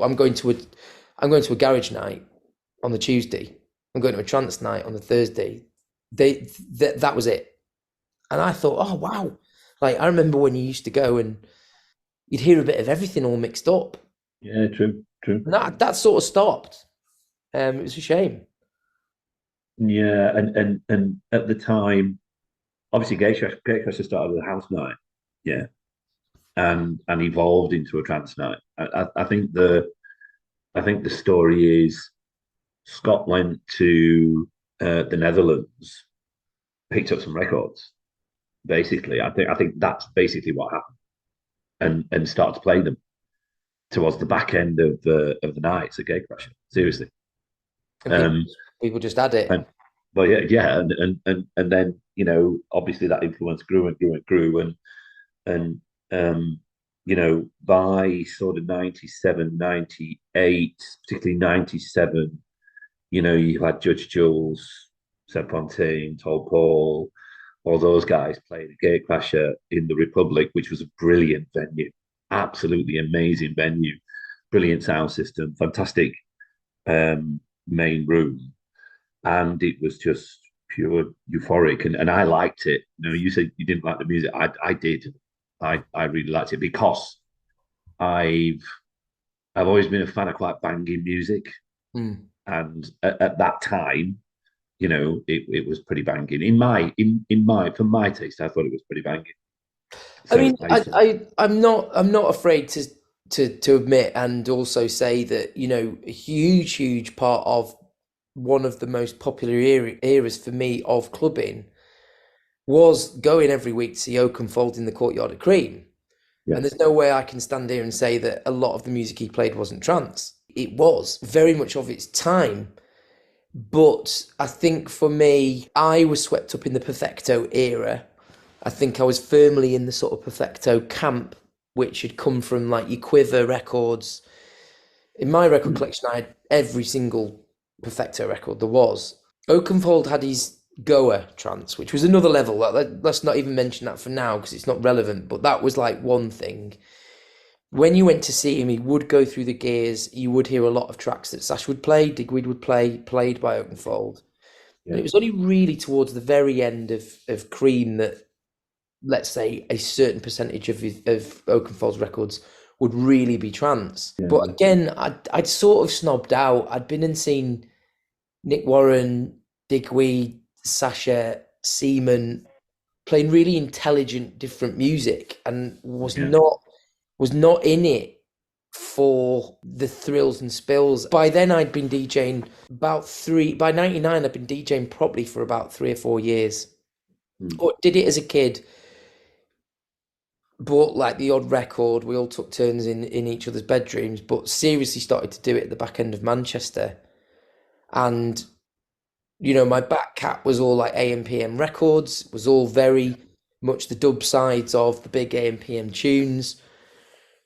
I'm going to a garage night on the Tuesday. I'm going to a trance night on the Thursday. That was it. And I thought, oh wow. Like, I remember when you used to go and you'd hear a bit of everything all mixed up. Yeah, true. And that sort of stopped. It was a shame. Yeah, and at the time, obviously Gatecrasher started as a house night, yeah, and evolved into a trance night. I think the story is Scott went to the Netherlands, picked up some records. Basically, I think that's basically what happened, and started to play them towards the back end of the nights at Gatecrasher. Seriously, And people just had it. and but yeah, and then obviously that influence grew and grew and grew, and by sort of 97, 98, particularly 97, you had Judge Jules, Seb Fontaine, Tol Paul, all those guys playing at Gatecrasher in the Republic, which was a brilliant venue, absolutely amazing venue, brilliant sound system, fantastic main room, and it was just pure euphoric, and I liked it. You said you didn't like the music. I did. I really liked it because I've always been a fan of quite banging music, and at that time, it was pretty banging for my taste. I thought it was pretty banging. I mean, I'm not afraid to admit and also say that, a huge part of one of the most popular eras for me of clubbing was going every week to see Oakenfold in the Courtyard at Cream. Yeah. And there's no way I can stand here and say that a lot of the music he played wasn't trance. It was very much of its time. But I think for me, I was swept up in the Perfecto era. I think I was firmly in the sort of Perfecto camp, which had come from like your Quiver records. In my record collection, I had every single Perfecto record there was. Oakenfold had his Goa trance, which was another level. Let's not even mention that for now because it's not relevant, but that was like one thing. When you went to see him, he would go through the gears. You would hear a lot of tracks that Sash would play, Digweed would play, played by Oakenfold. Yeah. And it was only really towards the very end of Cream that, let's say, a certain percentage of Oakenfold's records would really be trance. Yeah. But again, I'd sort of snobbed out. I'd been and seen Nick Warren, Digweed, Sasha, Seaman playing really intelligent, different music, and was not in it for the thrills and spills. By then I'd been DJing by 99 I'd been DJing probably for about 3 or 4 years. Or did it as a kid, bought like the odd record, we all took turns in each other's bedrooms, but seriously started to do it at the back end of Manchester. And my back cat was all like AM/PM records, was all very much the dub sides of the big AM/PM tunes,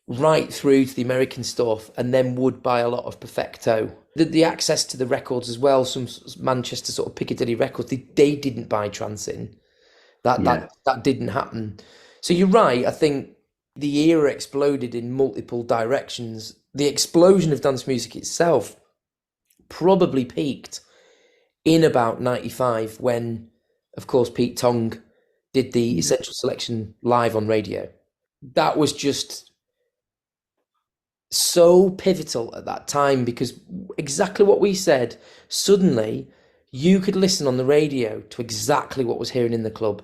right through to the American stuff, and then would buy a lot of Perfecto. The access to the records as well, some Manchester sort of Piccadilly records, they didn't buy trance in. That didn't happen. So you're right, I think the era exploded in multiple directions. The explosion of dance music itself probably peaked in about 95 when, of course, Pete Tong did the Essential Selection live on radio. That was just so pivotal at that time because exactly what we said, suddenly you could listen on the radio to exactly what was hearing in the club.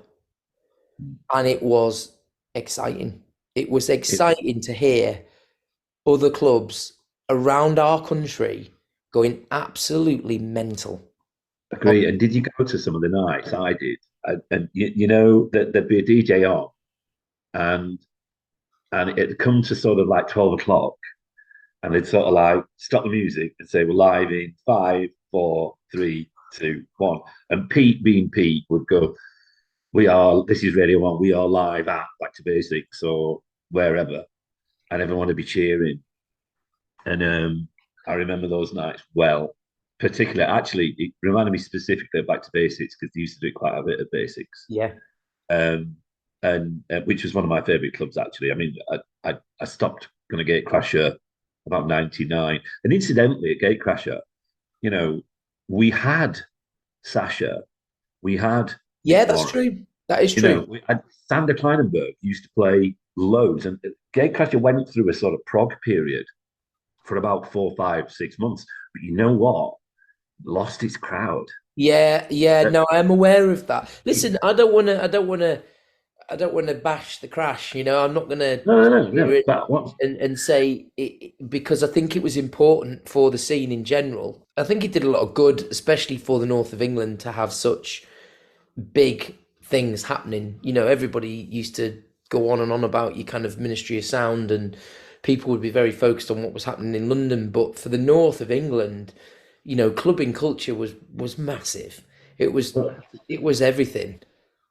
and it was exciting. It was It, exciting to hear other clubs around our country going absolutely mental. agree. And did you go to some of the nights? I did. And you know that there'd be a DJ on, and it'd come to sort of like 12 o'clock, and they'd sort of like stop the music and say, "We're live in five, four, three, two, one." And Pete, being Pete, would go, "We are. This is Radio One. We are live at Back to Basics or wherever," and everyone would be cheering. And I remember those nights well. Particularly, actually, it reminded me specifically of Back to Basics because they used to do quite a bit of basics, Yeah. um, and which was one of my favourite clubs. Actually, I mean, I stopped going to Gatecrasher about '99, and incidentally, at Gatecrasher, you know, we had Sasha, we had Yeah, Mick that's Warren, true. That is you true. know, we had Sander Kleinenberg used to play loads, and Gatecrasher went through a sort of prog period for about 4, 5, 6 months. But you know what? Lost its crowd. Yeah, yeah, Uh, no, I'm aware of that. it- Listen, I don't want to bash the crash. I'm not going to no, no, no, hear no. it But what? and say because I think it was important for the scene in general. I think it did a lot of good, especially for the north of England, to have such big things happening. Everybody used to go on and on about your kind of Ministry of Sound, and people would be very focused on what was happening in London. But for the north of England, clubbing culture was massive. It was But it was everything.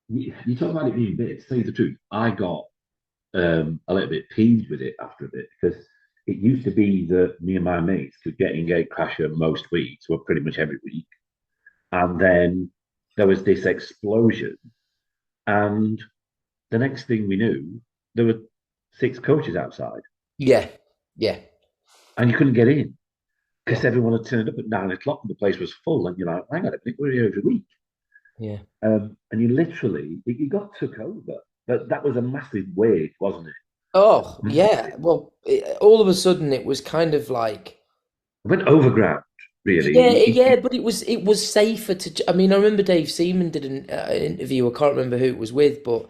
you talk about it being big. To tell you the truth, I got a little bit peeved with it after a bit because it used to be that me and my mates could get in Gatecrasher most weeks, or pretty much every week, and then there was this explosion, and the next thing we knew, there were six coaches outside, Yeah, yeah, and you couldn't get in yeah, because everyone had turned up at 9 o'clock and the place was full. And you're like, hang on a minute, we're here every week. yeah. And you literally, it got took over. But that was a massive wave, wasn't it? Oh, yeah. Massive. Well, all of a sudden it was kind of like, It went overground, really. yeah, yeah, but it was safer to. I mean, I remember Dave Seaman did an interview. I can't remember who it was with, but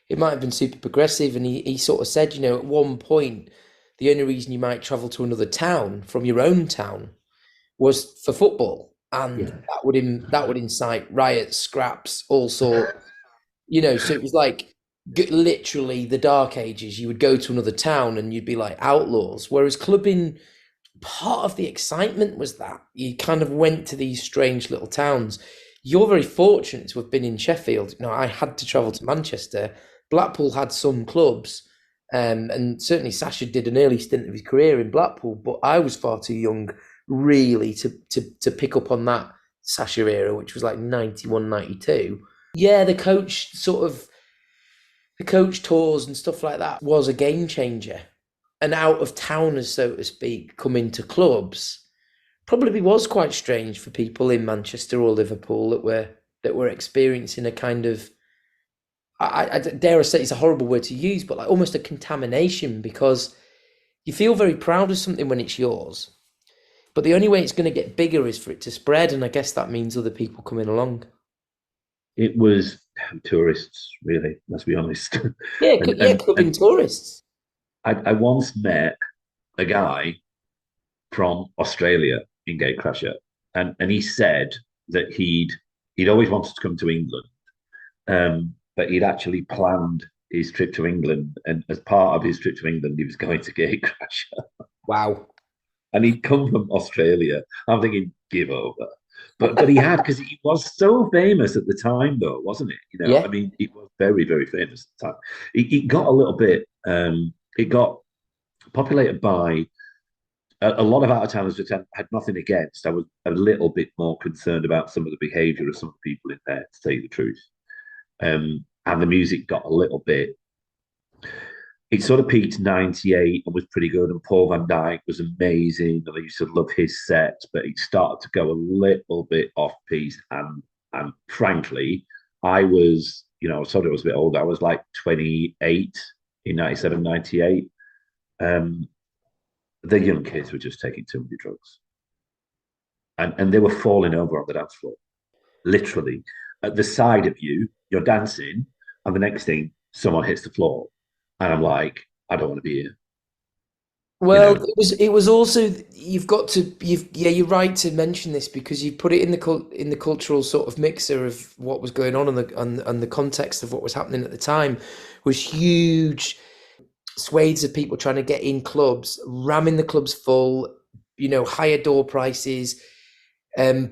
it might have been Super Progressive, and he sort of said, at one point, the only reason you might travel to another town from your own town was for football, and Yeah. that would incite riots, scraps, all sorts. So it was like literally the dark ages. You would go to another town and you'd be like outlaws. Whereas clubbing, part of the excitement was that you kind of went to these strange little towns. You're very fortunate to have been in Sheffield. I had to travel to Manchester. Blackpool had some clubs, and certainly Sasha did an early stint of his career in Blackpool, but I was far too young really to pick up on that Sasha era, which was like 91, 92. Yeah, the coach tours and stuff like that was a game changer. And out of towners, so to speak, coming to clubs probably was quite strange for people in Manchester or Liverpool that were experiencing a kind of, I dare I say it's a horrible word to use, but like almost a contamination, because you feel very proud of something when it's yours. But the only way it's going to get bigger is for it to spread, and I guess that means other people coming along. It was tourists, really, let's be honest. Yeah, and, yeah, and, clubbing and tourists. I once met a guy from Australia in Gatecrasher, and he said that he'd always wanted to come to England, but he'd actually planned his trip to England, and as part of his trip to England, he was going to Gatecrasher, Wow. and he'd come from Australia. I'm thinking, give over. But he had, because he was so famous at the time, though, wasn't it? I Yeah. mean, it was very, very famous at the time. It got a little bit, it got populated by a lot of out of towners, which I had nothing against. I was a little bit more concerned about some of the behaviour of some of the people in there, to tell you the truth. And the music got a little bit. It sort of peaked 98 and was pretty good. And Paul Van Dyke was amazing. And I used to love his set, but it started to go a little bit off piece. And frankly, I was, I sort of was a bit old. I was like 28 in 97, 98. Um, the young kids were just taking too many drugs. And they were falling over on the dance floor, literally. At the side of you, you're dancing, and the next thing, someone hits the floor, and I'm like, I don't want to be here. You Well, know, it was also you've got to yeah, you're right to mention this because you put it in the in the cultural sort of mixer of what was going on and the context of what was happening at the time was huge swathes of people trying to get in clubs, ramming the clubs full, higher door prices,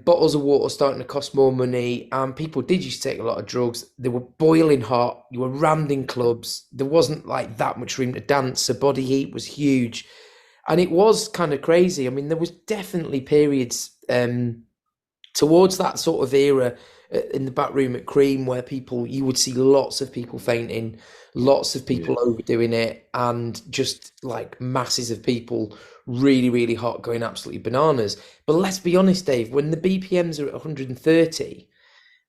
bottles of water starting to cost more money, and people did used to take a lot of drugs. They were boiling hot. You were rammed in clubs. There wasn't like that much room to dance. So body heat was huge, and it was kind of crazy. I mean, there was definitely periods towards that sort of era in the back room at Cream where you would see lots of people fainting, lots of yeah, people overdoing it, and just like masses of people really, really hot going absolutely bananas. But let's be honest, Dave, when the BPMs are at 130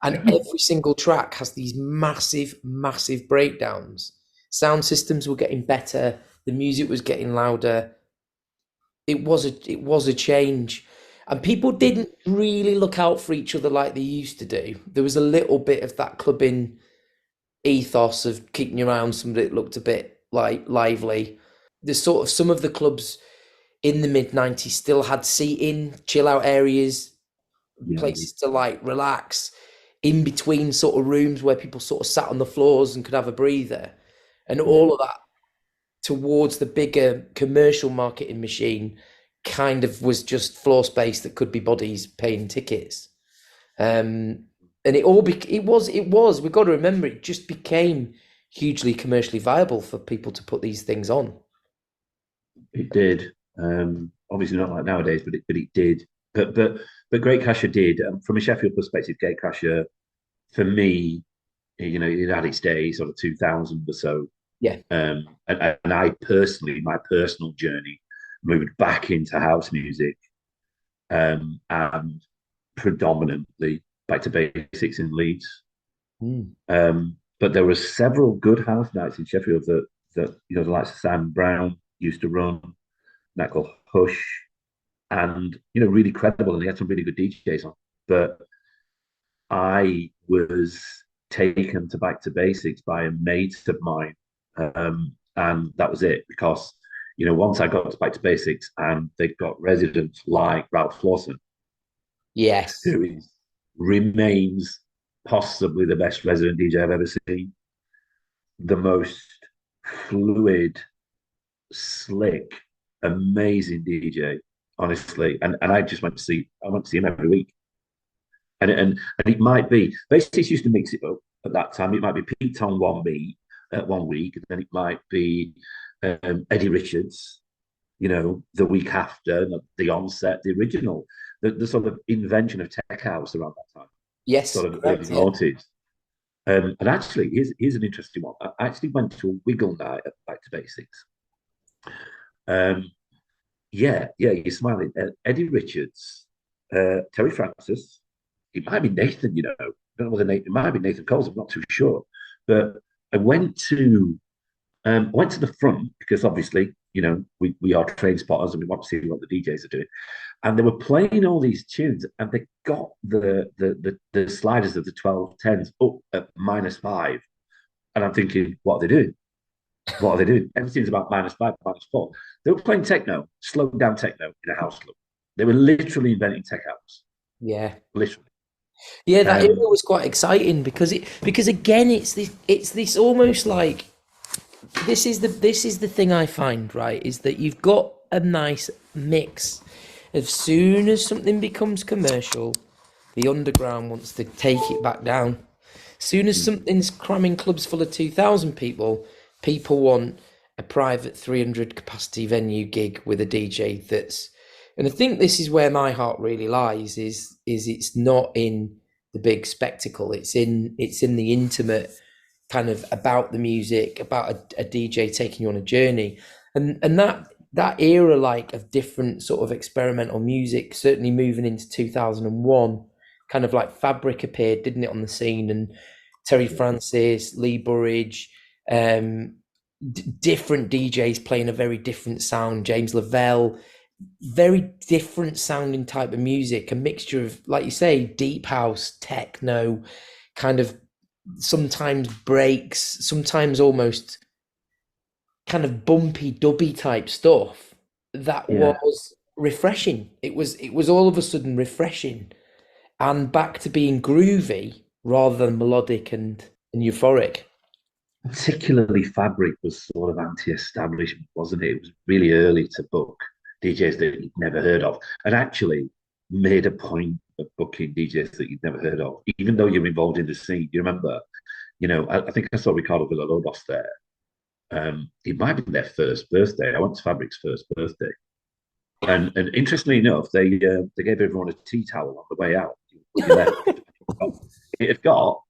and yeah, every single track has these massive, massive breakdowns, sound systems were getting better, the music was getting louder. It was a change, and people didn't really look out for each other like they used to do. There was a little bit of that clubbing ethos of keeping you around somebody that looked a bit like lively. There's sort of some of the clubs in the mid '90s still had seating, chill out areas, yeah, places to like relax, in between sort of rooms where people sort of sat on the floors and could have a breather, and yeah. all of that towards the bigger commercial marketing machine kind of was just floor space that could be bodies paying tickets. And it was we've got to remember it just became hugely commercially viable for people to put these things on. It did. Obviously not like nowadays, but it did. But Gatecrasher did. From a Sheffield perspective, Gatecrasher for me, it had its day, sort of 2000 or so. Yeah. And I personally, my personal journey, moved back into house music, and predominantly back to basics in Leeds. Mm. But there were several good house nights in Sheffield that the likes of Sam Brown used to run, that called Hush, and really credible, and they had some really good DJs on. But I was taken to back to basics by a mate of mine, and that was it. Because once I got to back to basics, and they got residents like Ralph Lawson, Yes. who remains possibly the best resident DJ I've ever seen, the most fluid, slick, amazing DJ, honestly. And I went to see him every week. And it might be Basics used to mix it up at that time. It might be Pete on one beat at 1 week, and then it might be Eddie Richards, the week after, the onset, the original, the sort of invention of tech house around that time, Yes, sort of early correct. Yeah. noughties. And actually, here's an interesting one. I actually went to a Wiggle night at Back to Basics. Um, yeah, you're smiling. Eddie Richards, Terry Francis, it might be Nathan, I don't know whether Nathan, it might be Nathan Coles, I'm not too sure. But I went to the front because obviously, we are train spotters and we want to see what the DJs are doing. And they were playing all these tunes, and they got the sliders of the 1210s up at -5. And I'm thinking, what are they doing? What are they doing? Everything's about -5, -4. They were playing techno, slowed down techno in a house club. They were literally inventing tech house, Yeah. literally. Yeah, that era Um, was quite exciting because again it's this almost like this is the thing I find, right, is that you've got a nice mix. As soon as something becomes commercial, the underground wants to take it back down. As soon as something's cramming clubs full of 2,000 people, people want a private 300 capacity venue gig with a DJ that's. And I think this is where my heart really lies. Is it's not in the big spectacle. It's in the intimate kind of about the music, about a DJ taking you on a journey, and that era like of different sort of experimental music, certainly moving into 2001, kind of like Fabric appeared, didn't it, on the scene, and Terry yeah, Francis, Lee Burridge, um, different DJs playing a very different sound, James Lavelle, very different sounding type of music, a mixture of, like you say, deep house, techno, kind of sometimes breaks, sometimes almost kind of bumpy, dubby type stuff that Yeah. was refreshing. It was all of a sudden refreshing and back to being groovy rather than melodic and euphoric. Particularly Fabric was sort of anti-establishment, wasn't it? It was really early to book DJs that you'd never heard of, and actually made a point of booking DJs that you'd never heard of, even though you're involved in the scene. You remember, I think I saw Ricardo Villalobos there. It might have been their first birthday. I went to Fabric's first birthday, and interestingly enough, they gave everyone a tea towel on the way out when you left. It had got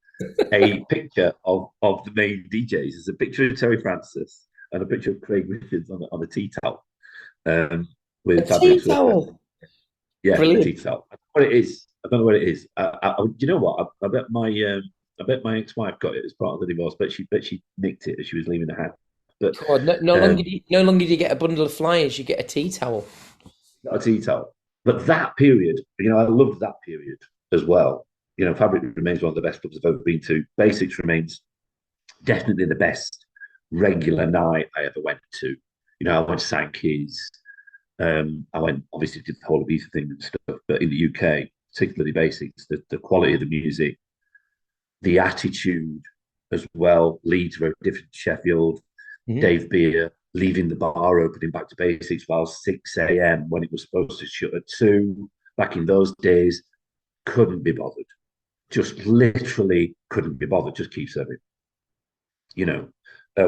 a picture of the main DJs. There's a picture of Terry Francis and a picture of Craig Richards on a tea towel A with tea Fabric's birthday. towel. Yeah, a tea Brilliant. towel. I don't know what it is. I don't know what it is. You know what? I bet my ex-wife got it as part of the divorce, but she nicked it as she was leaving the house. But God, no longer um, do you get a bundle of flyers, you get a tea towel. not a tea towel. But that period, I loved that period as well. Fabric remains one of the best clubs I've ever been to. Basics remains definitely the best regular night I ever went to. I went to Sankey's. I went obviously to the whole Ibiza thing and stuff, but in the UK, particularly Basics, the quality of the music, the attitude as well. Leeds very different to Sheffield. Mhm. Dave Beer leaving the bar, opening back to Basics while 6 a.m. when it was supposed to shut at 2. Back in those days, couldn't be bothered. Just literally couldn't be bothered. Just keep serving,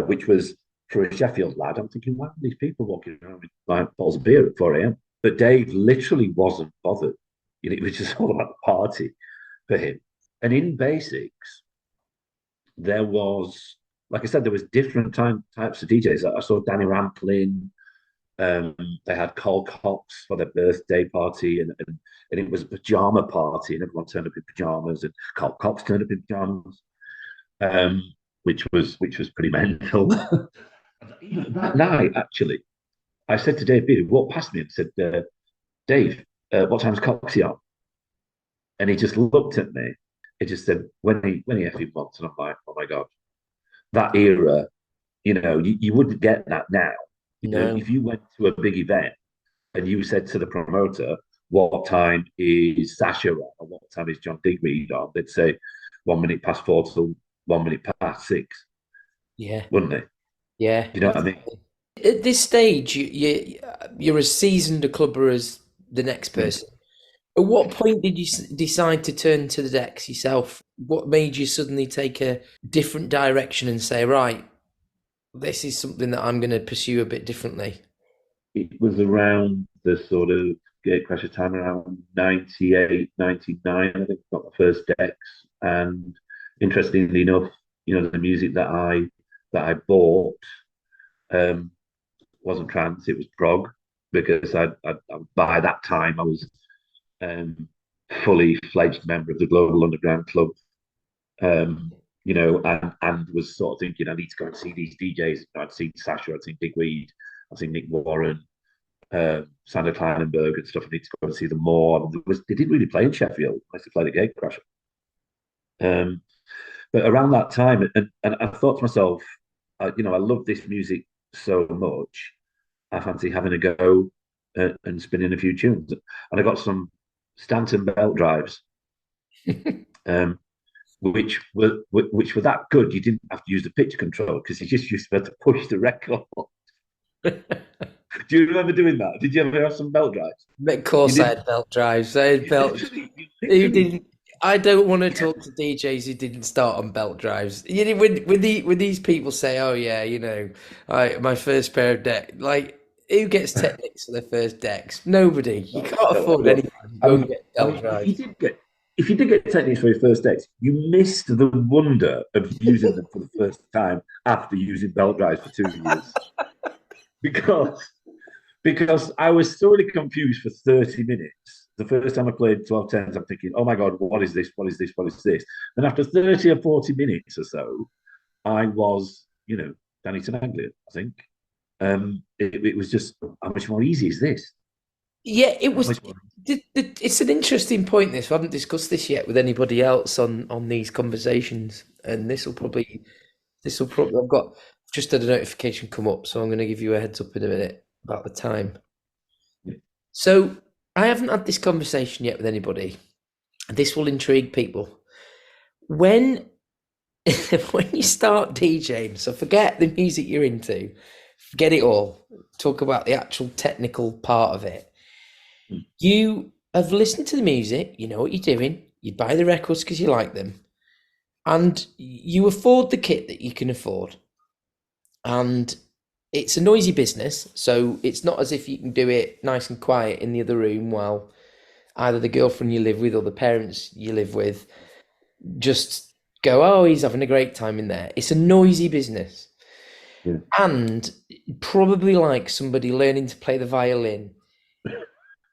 which was for a Sheffield lad. I'm thinking, why are these people walking around with like bottles of beer at 4 a.m.? But Dave literally wasn't bothered. It was just all about the party for him. And in Basics, there was, like I said, there was different types of DJs. I saw Danny Ramplin. They had Carl Cox for their birthday party, and it was a pajama party, and everyone turned up in pajamas, and Carl Cox turned up in pajamas, which was pretty mental. That night, actually, I said to Dave Beard, who walked past me and said, Dave, what time's Coxie on? And he just looked at me. He just said, when he effing wants. And I'm like, oh my God, that era, you wouldn't get that now. No. If you went to a big event and you said to the promoter, what time is Sasha on or what time is John Digweed on, they'd say 1 minute past 4 till 1 minute past 6, Yeah. wouldn't they? Yeah. You know what I mean? At this stage, you're as seasoned a clubber as the next Mm. person. At what point did you decide to turn to the decks yourself? What made you suddenly take a different direction and say, right, this is something that I'm going to pursue a bit differently? It was around the sort of Gatecrasher time, around 98, 99. I think I got my first decks. And interestingly enough, the music that I bought um, wasn't trance, it was prog, because by that time I was um, fully fledged member of the Global Underground Club, and was sort of thinking I need to go and see these DJs. I'd seen Sasha, I'd seen Digweed, I'd seen Nick Warren, Sander Kleinenberg and stuff. I need to go and see them more. They didn't really play in Sheffield unless they played at Gatecrasher. But around that time, and I thought to myself, I love this music so much. I fancy having a go and spinning a few tunes. And I got some Stanton belt drives, um, which were that good. You didn't have to use the pitch control because you just used to push the record. Do you remember doing that? Did you ever have some belt drives? Of You course, I didn't. had belt drives. I had You belt. literally, you Who literally. didn't? I don't want to talk to DJs who didn't start on belt drives. When these people say, "Oh yeah, my first pair of deck," like who gets Technics for their first decks? Nobody. You can't No, afford look, anything. Go and get I belt mean, drives. if you did get techniques for your first decks, you missed the wonder of using them for the first time after using belt drives for 2 years. Because because I was thoroughly confused for 30 minutes. The first time I played 12 tens, I'm thinking, oh my God, what is this? What is this? What is this? And after 30 or 40 minutes or so, I was, Danny Tenaglia, I think. It was just, how much more easy is this? Yeah, it How was. much more? It's an interesting point. This, I haven't discussed this yet with anybody else on these conversations, and this will probably. I've got just had a notification come up, so I'm going to give you a heads up in a minute about the time. So I haven't had this conversation yet with anybody. This will intrigue people. When when you start DJing, so forget the music you're into, forget it all. Talk about the actual technical part of it. You have listened to the music, you know what you're doing, you buy the records because you like them, and you afford the kit that you can afford. And it's a noisy business, so it's not as if you can do it nice and quiet in the other room while either the girlfriend you live with or the parents you live with just go, oh, he's having a great time in there. It's a noisy business. Yeah. And probably like somebody learning to play the violin,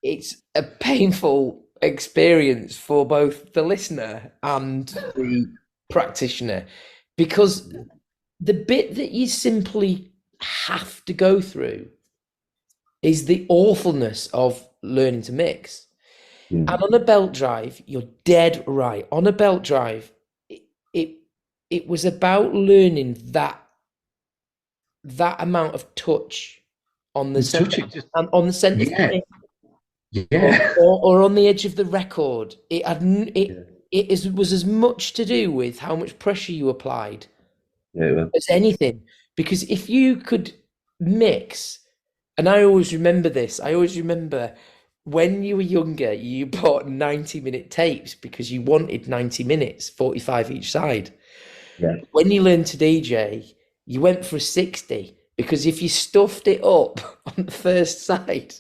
it's a painful experience for both the listener and the practitioner because the bit that you simply have to go through is the awfulness of learning to mix. Yeah. And on a belt drive, you're dead right. On a belt drive, it it was about learning that amount of touch on the center, Touch it, just on the center yeah, string yeah, or on the edge of the record. It had yeah, was as much to do with how much pressure you applied yeah. Well, as anything. Because if you could mix, and I always remember this, I always remember when you were younger, you bought 90-minute tapes because you wanted 90 minutes, 45 each side. yeah, When you learned to DJ, you went for a 60 because if you stuffed it up on the first side,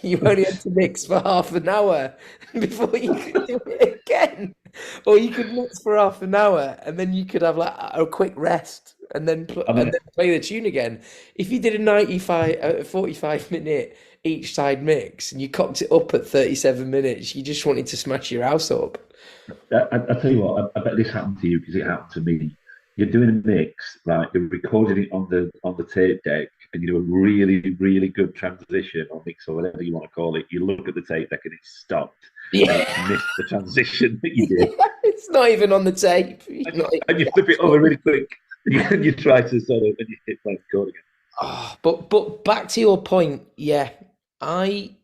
you only had to mix for half an hour before you could do it again. Or you could mix for half an hour and then you could have like a quick rest and then I and mean, then play the tune again. If you did a 45-minute each side mix and you cocked it up at 37 minutes, you just wanted to smash your house up. I tell you what, I bet this happened to you because it happened to me. You're doing a mix, right? You're recording it on the tape deck, and you do a really, really good transition or mix or whatever you want to call it. You look at the tape deck and it's stopped, and Yeah, you've missed the transition that you did, it's not even on the tape. Not and you even- flip it over really quick, and you try to sort of, and you hit play record again. Oh, but back to your point, yeah, I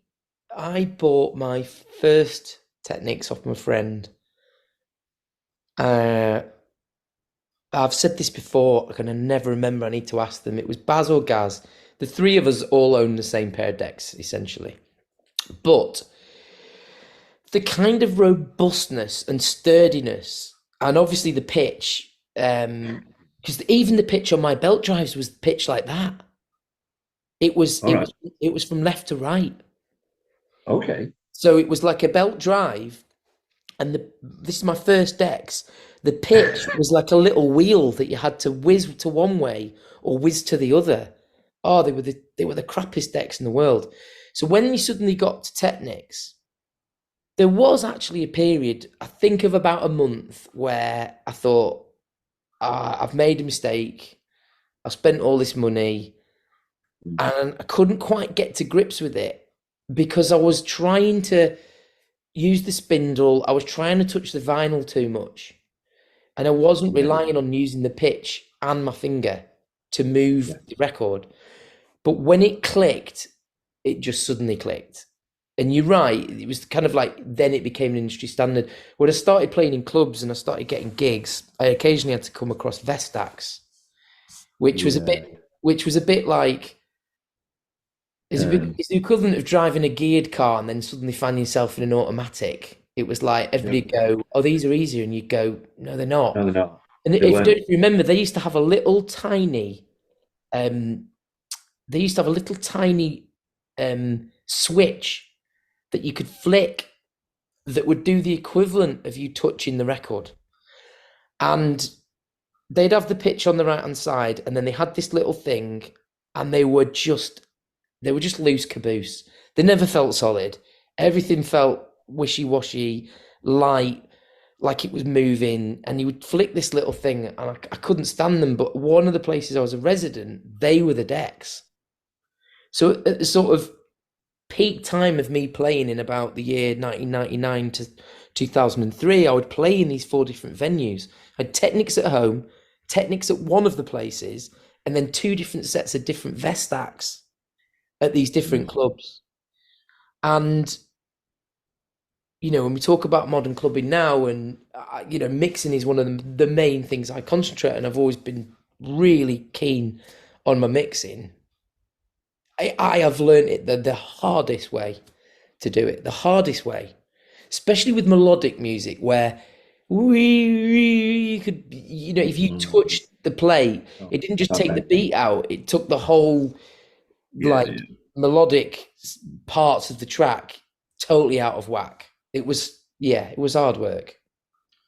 I bought my first Technics off my friend. Uh, I've said this before, I can never remember. I need to ask them. It was Baz or Gaz. The three of us all own the same pair of decks, essentially. But the kind of robustness and sturdiness, and obviously the pitch, because even the pitch on my belt drives was pitched like that. It was All it right, was it was from left to right. okay, So it was like a belt drive, and this is my first decks. The pitch was like a little wheel that you had to whiz to one way or whiz to the other. Oh, they were the crappiest decks in the world. So when you suddenly got to Technics, there was actually a period, I think of about a month, where I thought, I've made a mistake. I've spent all this money, and I couldn't quite get to grips with it because I was trying to use the spindle. I was trying to touch the vinyl too much. And I wasn't yeah, relying on using the pitch and my finger to move yeah, the record. But when it clicked, it just suddenly clicked. And you're right, it was kind of like then it became an industry standard. When I started playing in clubs and I started getting gigs, I occasionally had to come across Vestax, yeah. which was a bit like Um, it's the equivalent of driving a geared car and then suddenly finding yourself in an automatic. It was like yeah. everybody go, "Oh, these are easier," and you go, "No, they're not." No, they're not. And They if you weren't. don't remember, they used to have a little tiny, um, they used to have a little tiny switch that you could flick that would do the equivalent of you touching the record. And they'd have the pitch on the right hand side, and then they had this little thing, and they were just loose caboose. They never felt solid. Everything felt wishy washy, light, like it was moving. And you would flick this little thing, and I couldn't stand them. But one of the places I was a resident, they were the decks. So sort of peak time of me playing in about the year 1999 to 2003, I would play in these four different venues. I had Technics at home, Technics at one of the places, and then two different sets of different vest acts at these different Mm. clubs. And when we talk about modern clubbing now, and mixing is one of the main things I concentrate on. I've always been really keen on my mixing. I have learned it the hardest way to do it, the hardest way, especially with melodic music, where you could, if you Mm. touched the plate, Oh, it didn't just take the okay. beat out; it took the whole Yeah, like yeah. melodic parts of the track totally out of whack. It was, yeah, it was hard work.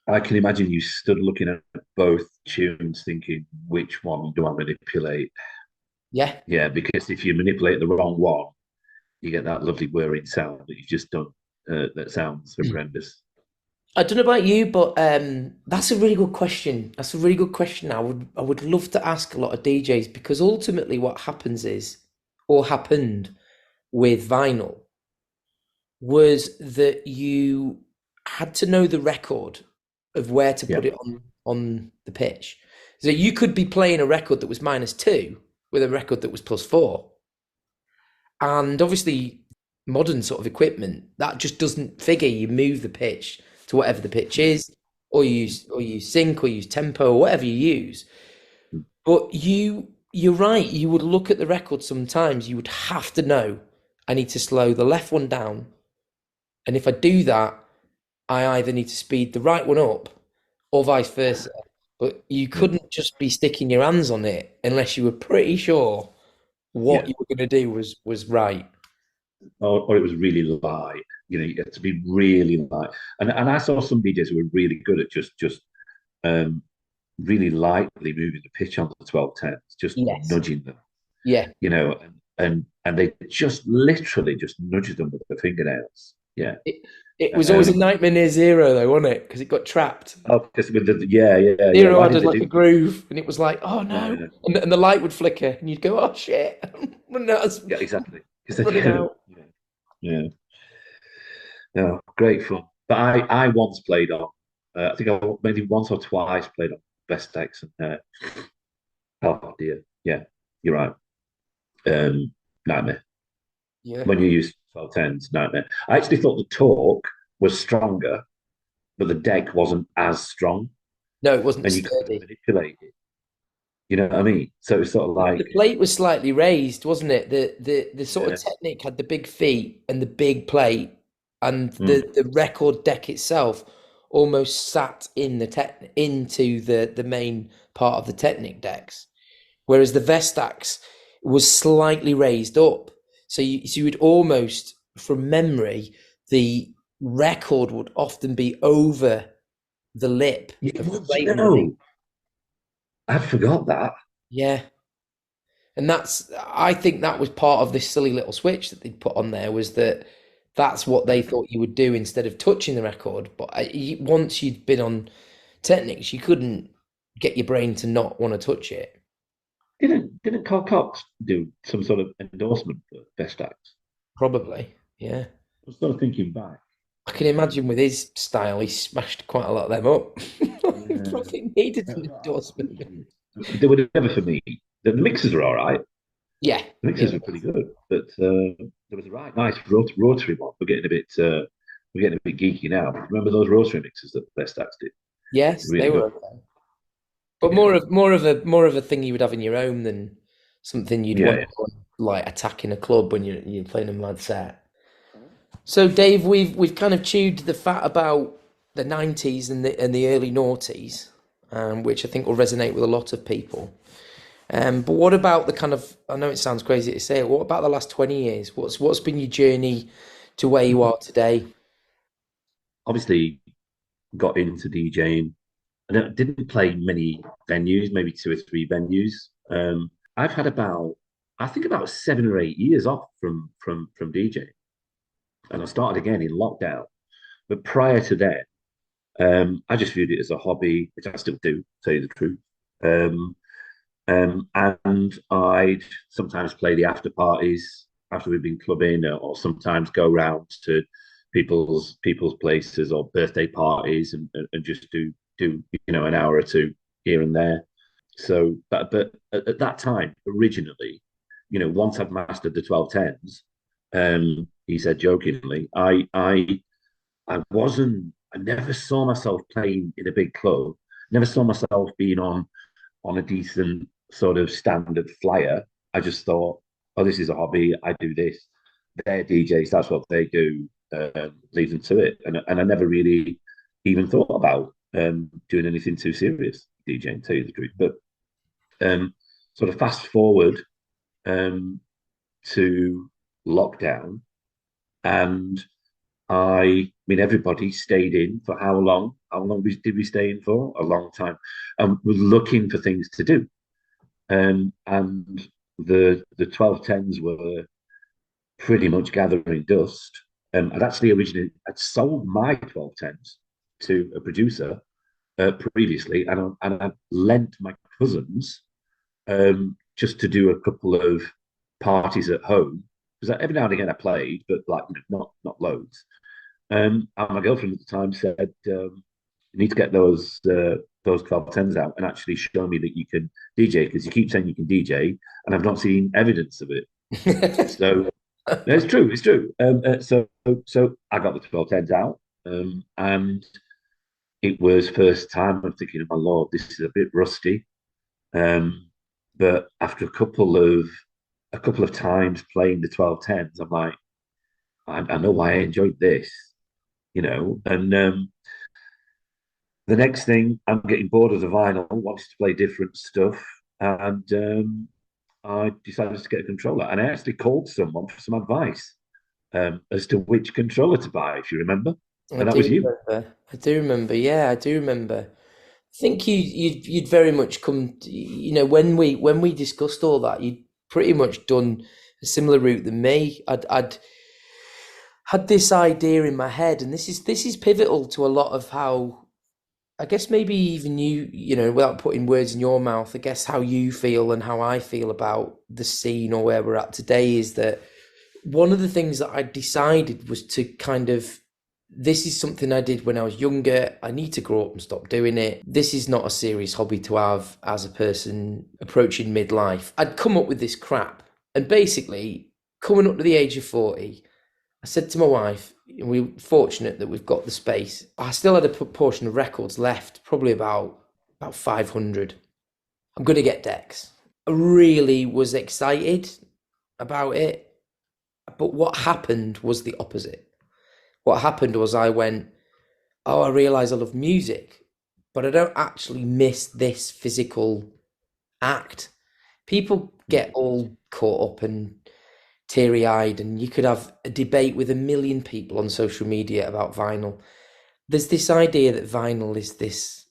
I can imagine you stood looking at both tunes, thinking, which one do I manipulate? Yeah. Yeah, because if you manipulate the wrong one, you get that lovely whirring sound that you've just done. That sounds horrendous. I don't know about you, but that's a really good question. That's a really good question. I would love to ask a lot of DJs because ultimately what happens is, or happened with vinyl, was that you had to know the record of where to Yeah. put it on the pitch. So you could be playing a record that was -2 with a record that was +4. And obviously, modern sort of equipment that just doesn't figure. You move the pitch to whatever the pitch is, or you sync, or use tempo, or whatever you use. But you're right. You would look at the record sometimes. You would have to know. I need to slow the left one down, and if I do that, I either need to speed the right one up, or vice versa. But you Yeah. couldn't just be sticking your hands on it unless you were pretty sure what Yeah. you were going to do was right. Or it was really light. You had to be really light. And I saw some DJs who were really good at just um, really lightly moving the pitch on the 12/10s, just Yes. nudging them, Yeah. and they just literally just nudged them with their fingernails. Yeah. It was always a Um, nightmare near zero, though, wasn't it? Because it got trapped. oh, because with yeah. Zero Why had did they like a do? groove, and it was like, oh no, Yeah, and the light would flicker, and you'd go, oh shit, yeah, exactly. I'm running Because out. yeah, no, great fun. But I once played on. I think I maybe once or twice played on Best Decks, and oh dear, yeah, you're right. Nightmare. Yeah. When you use 12/10s, nightmare. I actually thought the torque was stronger, but the deck wasn't as strong, No, it wasn't and you couldn't sturdy. manipulate it. You know what I mean? So it's sort of The like, plate was slightly raised, wasn't it? The sort of yeah, Technic had the big feet and the big plate, and the mm, the record deck itself almost sat in the tech into the main part of the Technic decks. Whereas the Vestax was slightly raised up. So you would almost, from memory, the record would often be over the lip of the you plate underneath. know, I forgot that. Yeah. And I think that was part of this silly little switch that they'd put on there, was that that's what they thought you would do instead of touching the record. But once you'd been on Technics, you couldn't get your brain to not want to touch it. Didn't Carl Cox do some sort of endorsement for Best Acts? Probably. Yeah. I'm sort of thinking back. I can imagine with his style, he smashed quite a lot of them up. He Yeah. probably needed an I'm endorsement. thinking they were never for me. The mixers are all right. Yeah, The yeah, mixers were pretty good, but there was a right nice rotary one. We're getting a bit geeky now. But remember those rotary mixers that Best Acts did? yes, Really they good. were okay. But Yeah, more of a thing you would have in your home than something you'd yeah, want yeah. to like attack in a club when you're playing a mad set. So Dave, we've kind of chewed the fat about the '90s and the early noughties, which I think will resonate with a lot of people. But what about the kind of? I know it sounds crazy to say it. What about the last 20 years? What's been your journey to where you are today? Obviously, got into DJing. I didn't play many venues, maybe two or three venues. I've had I think about 7 or 8 years off from DJing, and I started again in lockdown. But prior to that, I just viewed it as a hobby, which I still do, to tell you the truth. Um, and I'd sometimes play the after parties. after we've been clubbing, or sometimes go round to people's places or birthday parties, and just do an hour or two here and there. So, but at that time, originally, once I'd mastered the 12/10s, he said jokingly, I wasn't. I never saw myself playing in a big club. Never saw myself being on a decent sort of standard flyer. I just thought, oh, this is a hobby. I do this. They're DJs. That's what they do. Leave them to it. And I never really even thought about doing anything too serious DJing, to tell you the truth. But sort of fast forward um, to lockdown, and I mean, everybody stayed in for how long? How long did we stay in for? A long time. And was looking for things to do. And the 12/10s were pretty much gathering dust. I'd sold my 12/10s to a producer previously, and I lent my cousins just to do a couple of parties at home, because every now and again I played, but like not loads. And my girlfriend at the time said, "You need to get those 12/10s out and actually show me that you can DJ, because you keep saying you can DJ, and I've not seen evidence of it." So it's true, it's true. So I got the 12/10s out, and it was first time. I'm thinking, oh my lord, this is a bit rusty. But after a couple of times playing the 12/10s, I'm like, I know why I enjoyed this. And the next thing, I'm getting bored of the vinyl, wanting to play different stuff, and I decided to get a controller. And I actually called someone for some advice as to which controller to buy, if you remember, I and that do was you. remember. I do remember. Yeah, I do remember. I think you'd very much come. When we discussed all that, you'd pretty much done a similar route than me. I'd had this idea in my head, and this is pivotal to a lot of how I guess maybe even without putting words in your mouth, I guess how you feel and how I feel about the scene or where we're at today is that one of the things that I decided was to kind of this is something I did when I was younger. I need to grow up and stop doing it. This is not a serious hobby to have as a person approaching midlife. I'd come up with this crap. And basically, coming up to the age of 40, I said to my wife, we're fortunate that we've got the space. I still had a proportion of records left, probably about 500. I'm going to get decks. I really was excited about it. But what happened was the opposite. What happened was I went, oh, I realise I love music, but I don't actually miss this physical act. People get all caught up and teary-eyed, and you could have a debate with a million people on social media about vinyl. There's this idea that vinyl is this,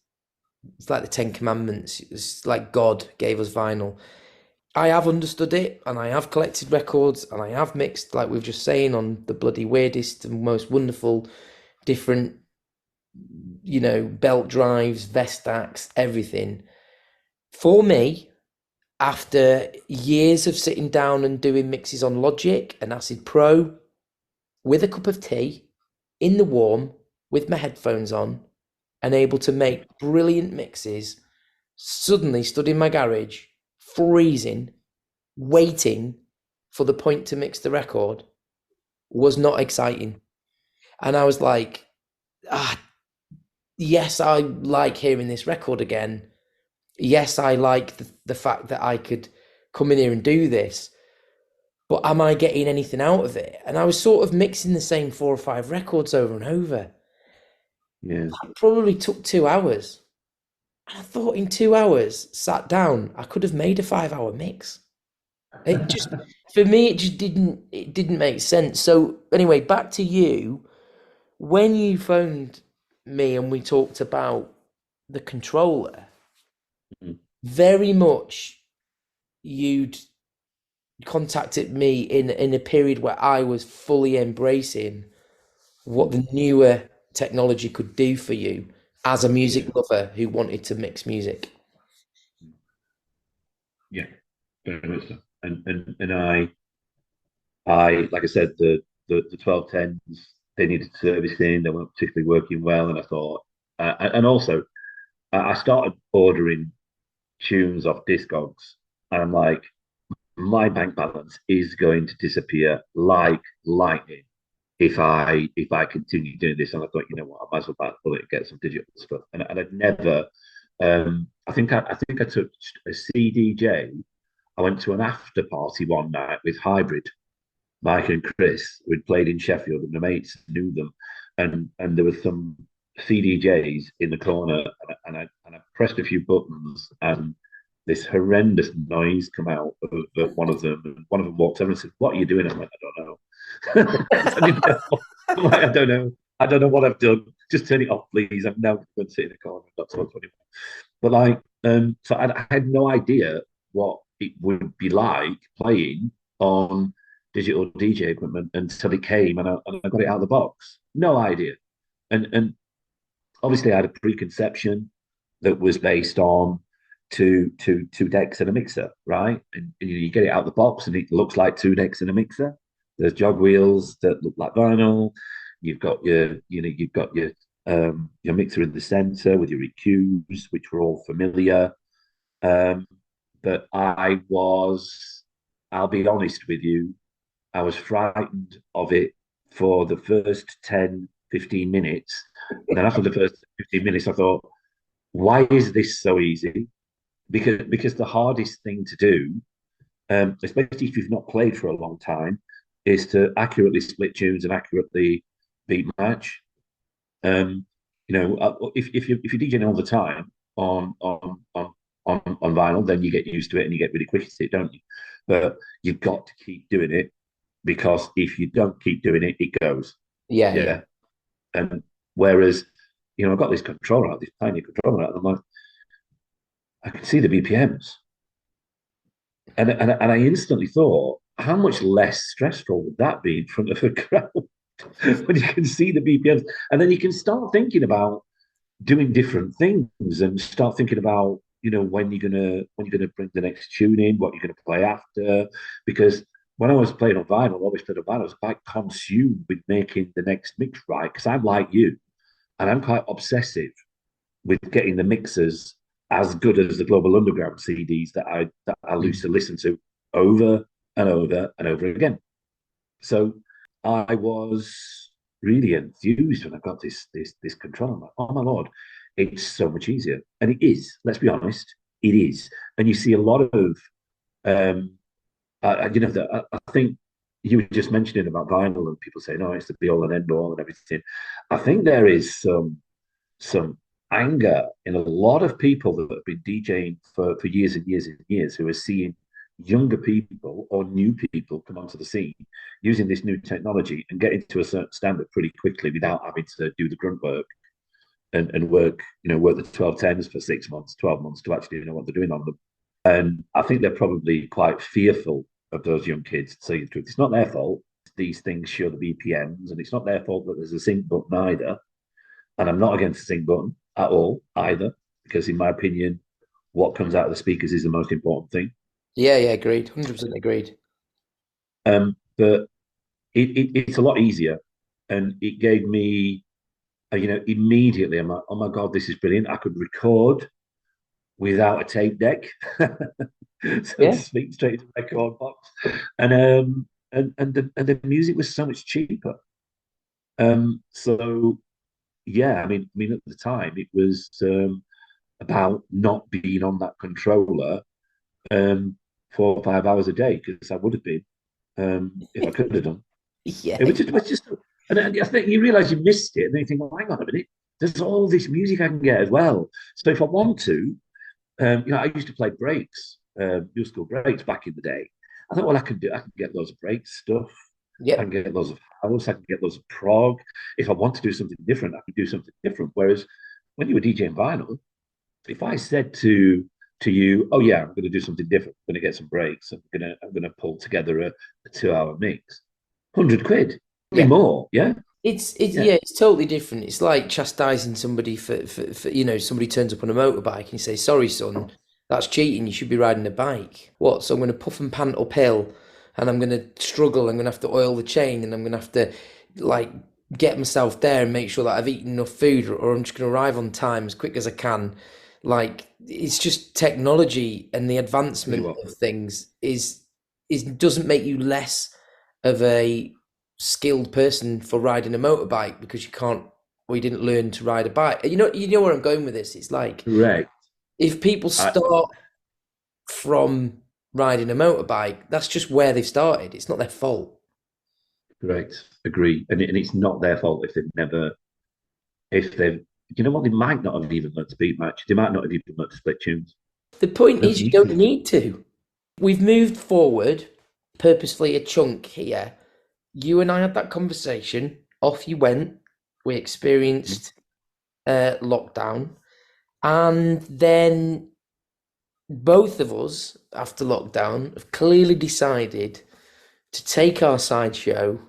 it's like the Ten Commandments. It's like God gave us vinyl. I have understood it, and I have collected records, and I have mixed, like we were just saying, on the bloody weirdest and most wonderful different, belt drives, Vestax, everything. For me, after years of sitting down and doing mixes on Logic and Acid Pro with a cup of tea in the warm with my headphones on and able to make brilliant mixes, suddenly stood in my garage, freezing, waiting for the point to mix the record was not exciting. And I was like, yes, I like hearing this record again. Yes, I like the fact that I could come in here and do this, but am I getting anything out of it? And I was sort of mixing the same 4 or 5 records over and over. Yeah. It probably took 2 hours. And I thought in 2 hours, sat down, I could have made a 5 hour mix. It just, for me, it didn't make sense. So anyway, back to you. When you phoned me and we talked about the controller, Mm. very much you'd contacted me in a period where I was fully embracing what the newer technology could do for you as a Yeah. music lover who wanted to mix music. Yeah. Very much so. And I like I said, the 1210s, they needed servicing, they weren't particularly working well, and I thought, and also I started ordering tunes off Discogs, and I'm like, my bank balance is going to disappear like lightning if I continue doing this. And I thought, you know what, I might as well bite the bullet and get some digital stuff. And I'd never, I think I took a CDJ. I went to an after party one night with Hybrid, Mike and Chris, who'd played in Sheffield, and the mates knew them, and there was some CDJs in the corner, and I pressed a few buttons, and this horrendous noise come out of one of them. And one of them walked over and said, "What are you doing?" I went, "I don't know." I didn't know. I'm like, I don't know. I don't know what I've done. Just turn it off, please. I'm now going to sit in the corner and not talk to anyone. But like, so I had no idea what it would be like playing on digital DJ equipment until it came, and I got it out of the box. No idea. And obviously I had a preconception that was based on two decks and a mixer, right? And you get it out of the box and it looks like two decks and a mixer. There's jog wheels that look like vinyl. You've got your mixer in the center with your EQs, which were all familiar. Um, but I'll be honest with you, I was frightened of it for the first 10, 15 minutes. And then after the first 15 minutes, I thought, why is this so easy? Because the hardest thing to do, especially if you've not played for a long time, is to accurately split tunes and accurately beat match. If you're DJing all the time on vinyl, then you get used to it and you get really quick at it, don't you? But you've got to keep doing it, because if you don't keep doing it, it goes. Yeah. And whereas, I've got this controller out, this tiny controller out, and I'm like, I can see the BPMs. And I instantly thought, how much less stressful would that be in front of a crowd when you can see the BPMs? And then you can start thinking about doing different things and start thinking about, when you're gonna bring the next tune in, what you're gonna play after. Because when I was playing on vinyl, always played on vinyl, I was quite consumed with making the next mix right. Because I'm like you, and I'm quite obsessive with getting the mixers as good as the Global Underground CDs that I used to listen to over and over and over again. So I was really enthused when I got this control. I'm like, oh my lord, it's so much easier, and it is. Let's be honest, it is. And you see a lot of, I think you were just mentioning about vinyl and people saying, "Oh, it's the be all and end all" and everything. I think there is some anger in a lot of people that have been DJing for years and years and years, who are seeing younger people or new people come onto the scene using this new technology and getting to a certain standard pretty quickly without having to do the grunt work and work the 1210s for 6 months, 12 months to actually know what they're doing on them. And I think they're probably quite fearful of those young kids, to tell you the truth. It's not their fault. These things show the BPMs, and it's not their fault that there's a sync button either. And I'm not against the sync button at all either, because in my opinion, what comes out of the speakers is the most important thing. Yeah, agreed. 100% agreed. But it's a lot easier, and it gave me, immediately, I'm like, oh my god, this is brilliant. I could record without a tape deck, so to speak, straight to the record box, and the music was so much cheaper. So yeah, I mean, at the time, it was about not being on that controller 4 or 5 hours a day, because I would have been if I could have done. Yeah. It was just, and I think you realise you missed it, and then you think, well, hang on a minute, there's all this music I can get as well. So if I want to, I used to play breaks, new school breaks back in the day. I thought, well, I can get loads of break stuff. I can get loads of house. I can get loads of prog. If I want to do something different, I can do something different. Whereas when you were DJing vinyl, if I said to you, "Oh yeah, I'm going to do something different. I'm going to get some breaks. I'm going to pull together a 2 hour mix, £100, maybe more." Yeah. It's totally different. It's like chastising somebody for somebody turns up on a motorbike and you say, "Sorry, son, that's cheating. You should be riding a bike." What? So I'm going to puff and pant uphill and I'm going to struggle. I'm going to have to oil the chain, and I'm going to have to like get myself there and make sure that I've eaten enough food, or I'm just going to arrive on time as quick as I can. Like it's just technology and the Really advancement what? of things is doesn't make you less of a skilled person for riding a motorbike because you can't or you didn't learn to ride a bike. You know where I'm going with this. It's like Correct. if people I, start from riding a motorbike, that's just where they've started. It's not their fault. correct. Agree. And it's not their fault if they've never, if they've, you know what, they might not have even learned to beat match. They might not have even learned to split tunes. The point They don't is, you need don't to. need to. We've moved forward purposefully a chunk here. You and I had that conversation. Off you went. We experienced lockdown. And then both of us, after lockdown, have clearly decided to take our sideshow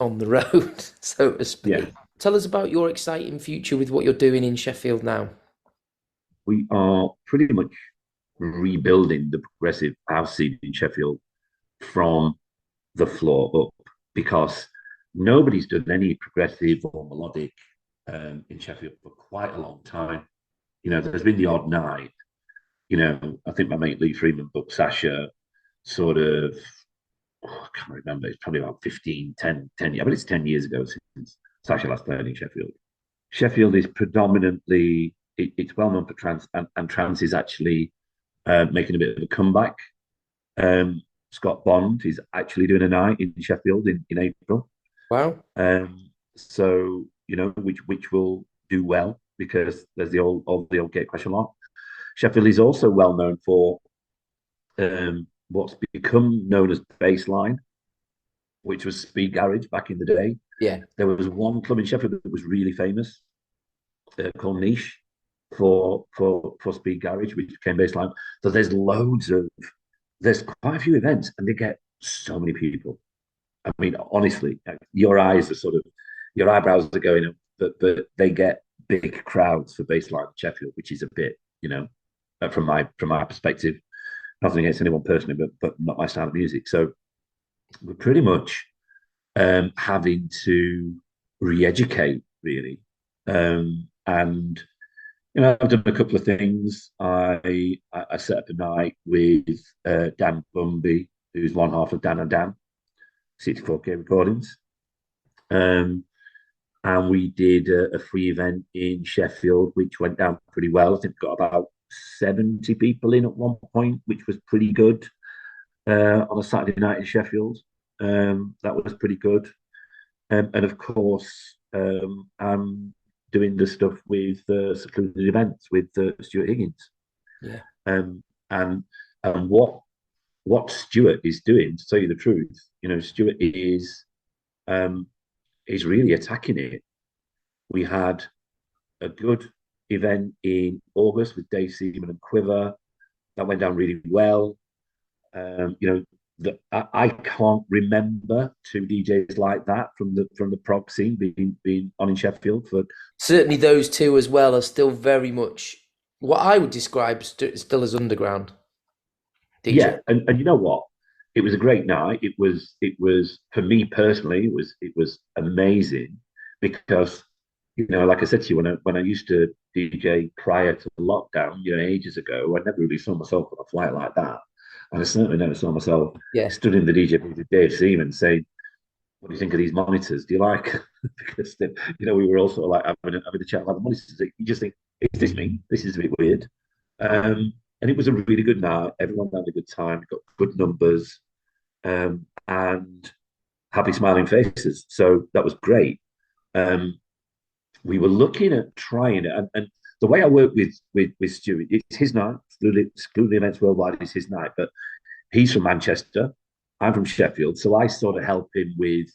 on the road, so to Yeah. speak. Tell us about your exciting future with what you're doing in Sheffield now. We are pretty much rebuilding the progressive house scene in Sheffield from the floor up because nobody's done any progressive or melodic in Sheffield for quite a long time. You know, there's been the odd night. You know, I think my mate Lee Freeman booked Sasha sort of, I can't remember, it's probably about 15, 10 years, but it's 10 years ago since Sasha last played in Sheffield. Sheffield is predominantly, it's well known for trance, and trance is actually making a bit of a comeback. Scott Bond is actually doing a night in Sheffield in April. Wow. So you know, which will do well because there's the old Gatecrasher lot. Sheffield is also well known for what's become known as baseline, which was speed garage back in the day. Yeah. There was one club in Sheffield that was really famous called Niche for speed garage, which became baseline. So there's quite a few events, and they get so many people. I mean, honestly, your eyes are sort of your eyebrows are going up, but they get big crowds for baseline Sheffield, which is a bit, you know, from my perspective, nothing against anyone personally, but not my style of music. So we're pretty much having to re-educate really, and you know, I've done a couple of things. I set up a night with Dan Bumby, who's one half of Dan and Dan, 64K recordings. Um, and we did a free event in Sheffield, which went down pretty well. I think we got about 70 people in at one point, which was pretty good on a Saturday night in Sheffield. That was pretty good. And of course, I'm doing the stuff with secluded events with Stuart Higgins. Yeah. And what Stuart is doing, to tell you the truth, you know, Stuart is really attacking it. We had a good event in August with Dave Seaman and Quiver. That went down really well. You know, I can't remember two DJs like that from the prog scene being on in Sheffield for. Certainly those two as well are still very much what I would describe still as underground DJ. Yeah, and you know what? It was a great night. It was for me personally. It was amazing because you know, like I said to you, when I used to DJ prior to lockdown, you know, ages ago, I never really saw myself on a flight like that, and I certainly never saw myself Yeah. stood in the DJ booth with Dave Seaman saying, "What do you think of these monitors? Do you like?" because you know we were all sort of like having a chat about the monitors. You just think, "Is this me? This is a bit weird." And it was a really good night. Everyone had a good time. Got good numbers, and happy smiling faces. So that was great. Um, we were looking at trying it, and the way I work with Stuart, it's his night. Excluding events worldwide is his night, but he's from Manchester. I'm from Sheffield, so I sort of help him with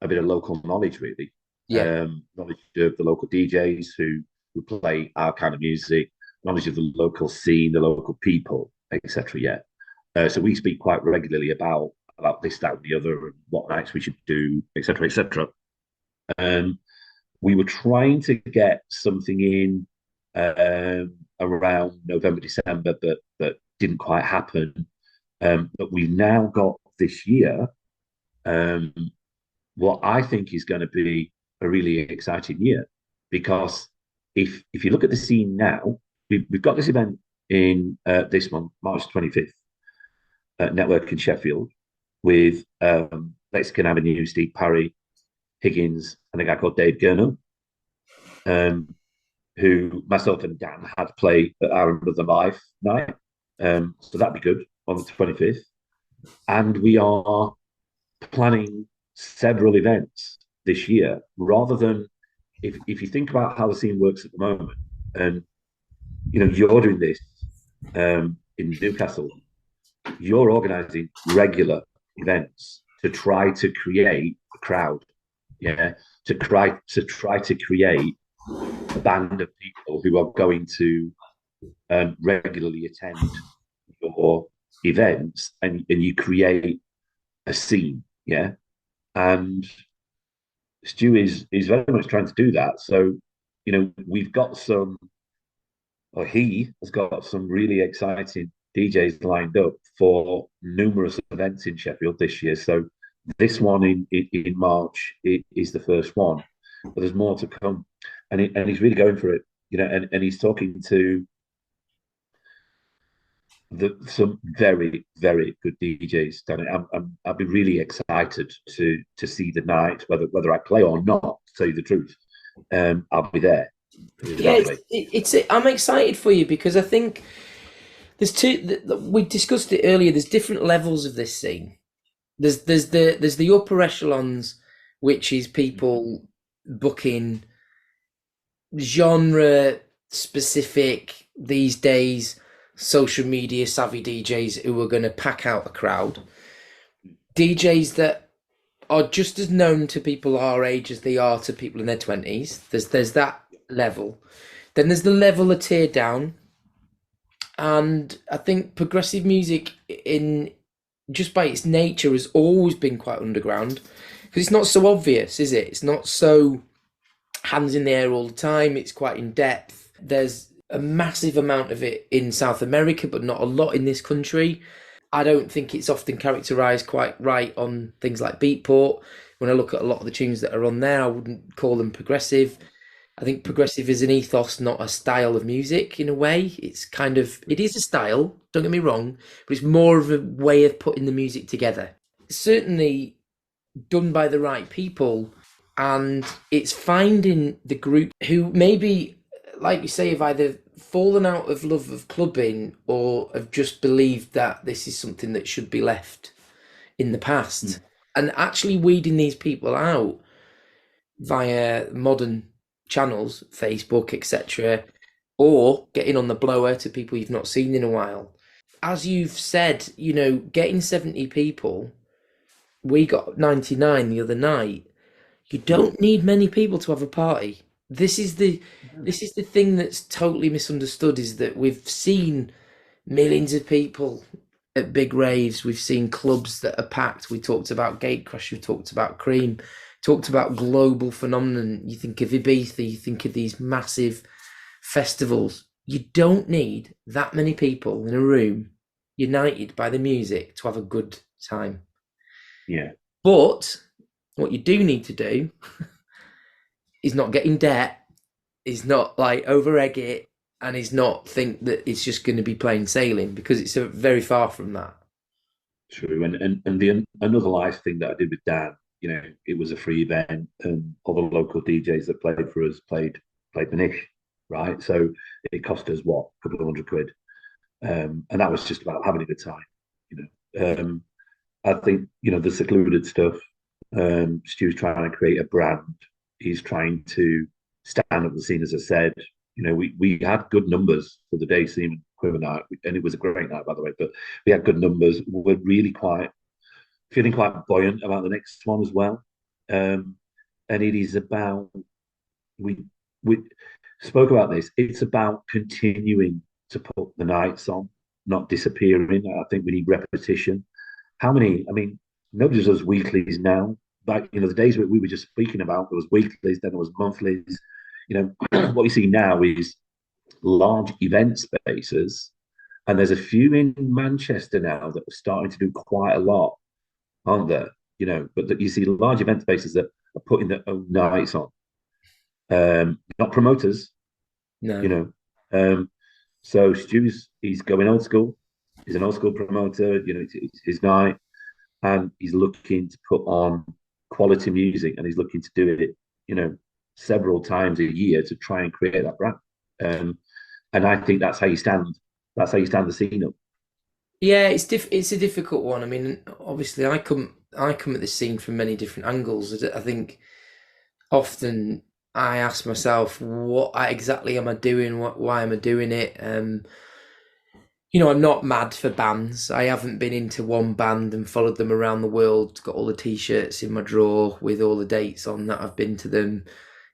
a bit of local knowledge, really, Yeah. knowledge of the local DJs who play our kind of music, knowledge of the local scene, the local people, etc. Yeah, so we speak quite regularly about this, that, and the other, and what nights we should do, etc., etc. Um, we were trying to get something in around November, December, but didn't quite happen. But we've now got this year, um, what I think is going to be a really exciting year, because if you look at the scene now, we've got this event in this month, March 25th, Network in Sheffield, with Mexican Avenue, Steve Parry, Higgins, and a guy called Dave Gurno, who myself and Dan had to play at our Another Life night. So that'd be good on the 25th. And we are planning several events this year, rather than, if you think about how the scene works at the moment, and you're doing this in Newcastle, you're organising regular events to try to create a crowd, to try to create a band of people who are going to regularly attend your events, and you create a scene, and Stu is very much trying to do that. So we've got some, or he has got some really exciting DJs lined up for numerous events in Sheffield this year. So this one in March is the first one, but there's more to come, and he's really going for it, and he's talking to some very, very good DJs. Danny, I'll be really excited to see the night, whether I play or not. To tell you the truth, I'll be there. Yeah, I'm excited for you, because I think there's we discussed it earlier. There's different levels of this scene. There's the upper echelons, which is people booking genre specific, these days social media savvy DJs who are going to pack out a crowd. DJs that are just as known to people our age as they are to people in their 20s. There's that level. Then there's the level of tear down. And I think progressive music, in just by its nature, has always been quite underground, because it's not so obvious, is it? It's not so hands in the air all the time. It's quite in depth. There's a massive amount of it in South America, but not a lot in this country. I don't think it's often characterised quite right on things like Beatport. When I look at a lot of the tunes that are on there, I wouldn't call them progressive. I think progressive is an ethos, not a style of music in a way. It is a style, don't get me wrong, but it's more of a way of putting the music together. It's certainly done by the right people, and it's finding the group who maybe, like you say, have either fallen out of love of clubbing or have just believed that this is something that should be left in the past, and actually weeding these people out via modern channels, Facebook, etc., or getting on the blower to people you've not seen in a while. As you've said, getting 70 people, we got 99 the other night. You don't need many people to have a party. This is the thing that's totally misunderstood, is that we've seen millions of people at big raves. We've seen clubs that are packed. We talked about Gatecrasher, we talked about Cream, talked about global phenomenon. You think of Ibiza, you think of these massive festivals. You don't need that many people in a room united by the music to have a good time. Yeah. But what you do need to do is not get in debt, is not like over egg it, and is not think that it's just going to be plain sailing, because it's very far from that. True. And the Another Life thing that I did with Dan, it was a free event, and all the local DJs that played for us played the niche, right? So it cost us what, a couple of £100, and that was just about having a good time. I think the secluded stuff. Stu's trying to create a brand. He's trying to stand up the scene, as I said. We had good numbers for the Day Seaman Quiver night, and it was a great night, by the way. But we had good numbers. We're really feeling quite buoyant about the next one as well. And it is about, we spoke about this. It's about continuing to put the nights on, not disappearing. I think we need repetition. How many? I mean, nobody does weeklies now. Like the days we were just speaking about, there was weeklies, then there was monthlies. What you see now is large event spaces, and there's a few in Manchester now that are starting to do quite a lot aren't there? But that you see large event spaces that are putting their own nights on, not promoters, you No. know. Um, so Stu's he's going old school. He's an old school promoter. It's his night, and he's looking to put on quality music, and he's looking to do it, you know, several times a year to try and create that brand. Um, and I think that's how you stand. That's how you stand the scene up. Yeah, it's a difficult one. I mean, obviously, I come at this scene from many different angles. I think often I ask myself, exactly am I doing? Why am I doing it? I'm not mad for bands. I haven't been into one band and followed them around the world. Got all the t-shirts in my drawer with all the dates on that I've been to them.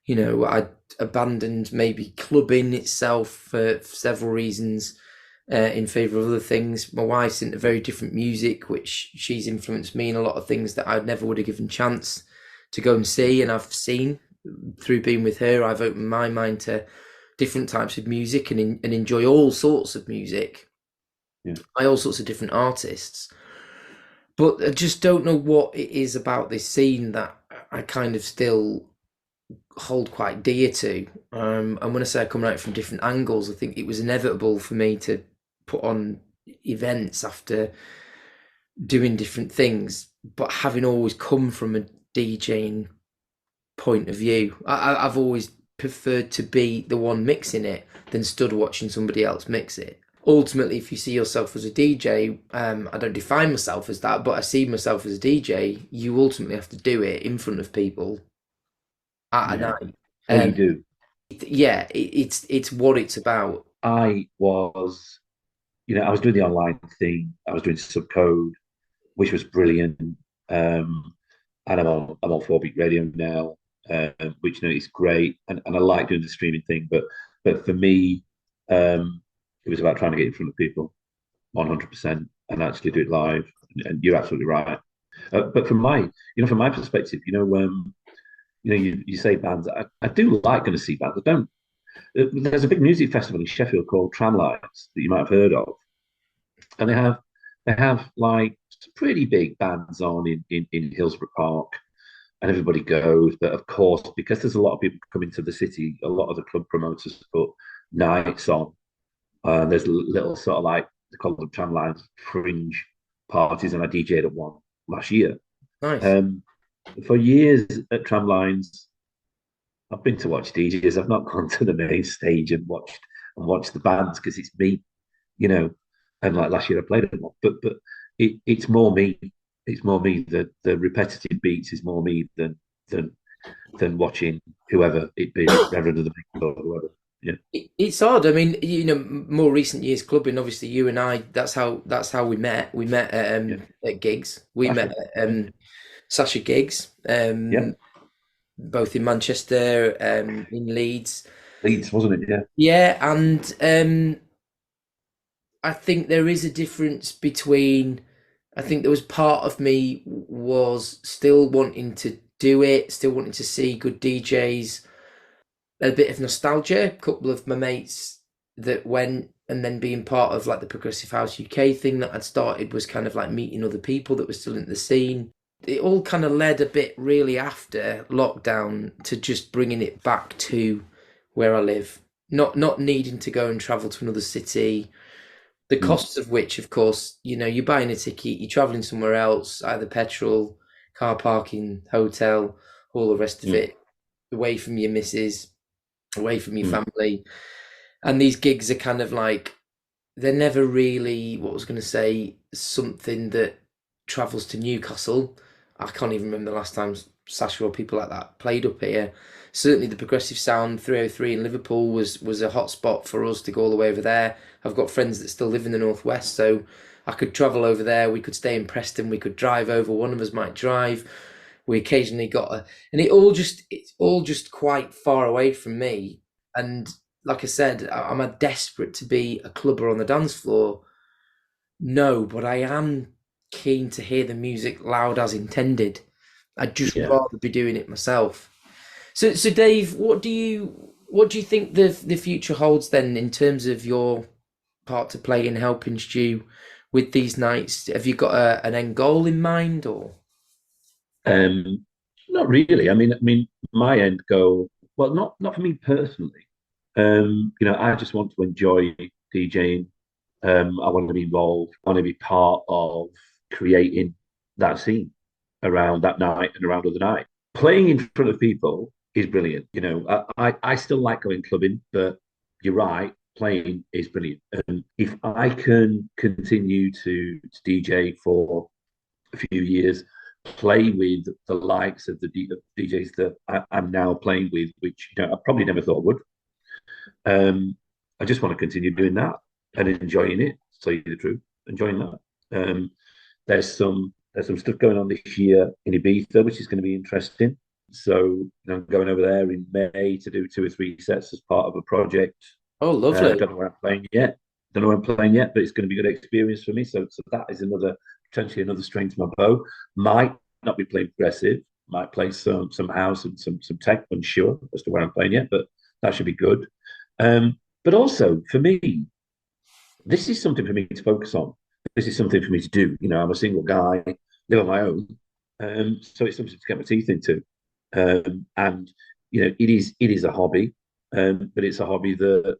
I abandoned maybe clubbing itself for several reasons, in favour of other things. My wife's into very different music, which she's influenced me in a lot of things that I never would have given chance to go and see, and I've seen through being with her. I've opened my mind to different types of music and enjoy all sorts of music Yeah, by all sorts of different artists. But I just don't know what it is about this scene that I kind of still hold quite dear to. And when I say I come at it from different angles, I think it was inevitable for me to put on events after doing different things, but having always come from a DJing point of view, I've always preferred to be the one mixing it than stood watching somebody else mix it. Ultimately, if you see yourself as a DJ, I don't define myself as that, but I see myself as a DJ. You ultimately have to do it in front of people at a yeah. night. Oh, you Um, do. yeah, it's what it's about. I was, I was doing the online thing. I was doing subcode, which was brilliant. And I'm on 4 Beat Radio now, which is great, and I like doing the streaming thing. But for me, it was about trying to get in front of people 100% and actually do it live. And you're absolutely right. But from my perspective, you say bands. I do like going to see bands. I don't. There's a big music festival in Sheffield called Tramlines that you might have heard of, and they have like pretty big bands on in Hillsborough Park, and everybody goes. But of course, because there's a lot of people coming to the city, a lot of the club promoters put nights on. There's little sort of like they call them tramlines fringe parties, and I DJ'd at one last year. Nice. Um, for years at tramlines, I've been to watch DJs. I've not gone to the main stage and watched the bands because it's me, you know. And like last year, I played them, but it's more me. It's more me. The repetitive beats is more me than watching whoever it be, Reverend of the Big or whoever. Yeah, It's odd. I mean, more recent years clubbing. Obviously, you and I. That's how we met. We met yeah. at gigs. We met Sasha, at yeah, Sasha gigs, yeah. both in Manchester, in Leeds. Leeds, wasn't it? Yeah, Yeah, and I think there is a difference between. I think there was part of me was still wanting to do it, still wanting to see good DJs, a bit of nostalgia. A couple of my mates that went, and then being part of like the Progressive House UK thing that I'd started was kind of like meeting other people that were still in the scene. It all kind of led a bit really after lockdown to just bringing it back to where I live, not needing to go and travel to another city. The mm, costs of which, of course, you're buying a ticket, you're traveling somewhere else, either petrol, car parking, hotel, all the rest of mm, it, away from your missus, away from your mm, family. And these gigs are kind of like, they're never really, what I was going to say, something that travels to Newcastle. I can't even remember the last time Sasha or people like that played up here. Certainly the Progressive Sound 303 in Liverpool was a hot spot for us to go all the way over there. I've got friends that still live in the northwest, so I could travel over there. We could stay in Preston. We could drive over. One of us might drive. We occasionally got and it's all just quite far away from me. And like I said, am I desperate to be a clubber on the dance floor? No, but I am keen to hear the music loud as intended. I'd just yeah. rather be doing it myself. So Dave, what do you think the future holds then in terms of your part to play in helping Stu with these nights? Have you got an end goal in mind or? Um, Not really. I mean, my end goal. Well, not for me personally. I just want to enjoy DJing. I want to be involved. I want to be part of creating that scene around that night and around other night. Playing in front of people is brilliant. I still like going clubbing, but you're right. Playing is brilliant. And if I can continue to DJ for a few years, play with the likes of the DJs that I'm now playing with, which I probably never thought I would. I just want to continue doing that and enjoying it. To tell you the truth, enjoying that. There's some stuff going on this year in Ibiza, which is going to be interesting. So I'm going over there in May to do 2 or 3 sets as part of a project. Oh, lovely. Don't know where I'm playing yet. Don't know where I'm playing yet, but it's going to be a good experience for me. So that is potentially another string to my bow. Might not be playing progressive. Might play some house and some tech. Unsure as to where I'm playing yet, but that should be good. But also for me, this is something for me to focus on. This is something for me to do. I'm a single guy, live on my own, so it's something to get my teeth into. And it is a hobby, but it's a hobby that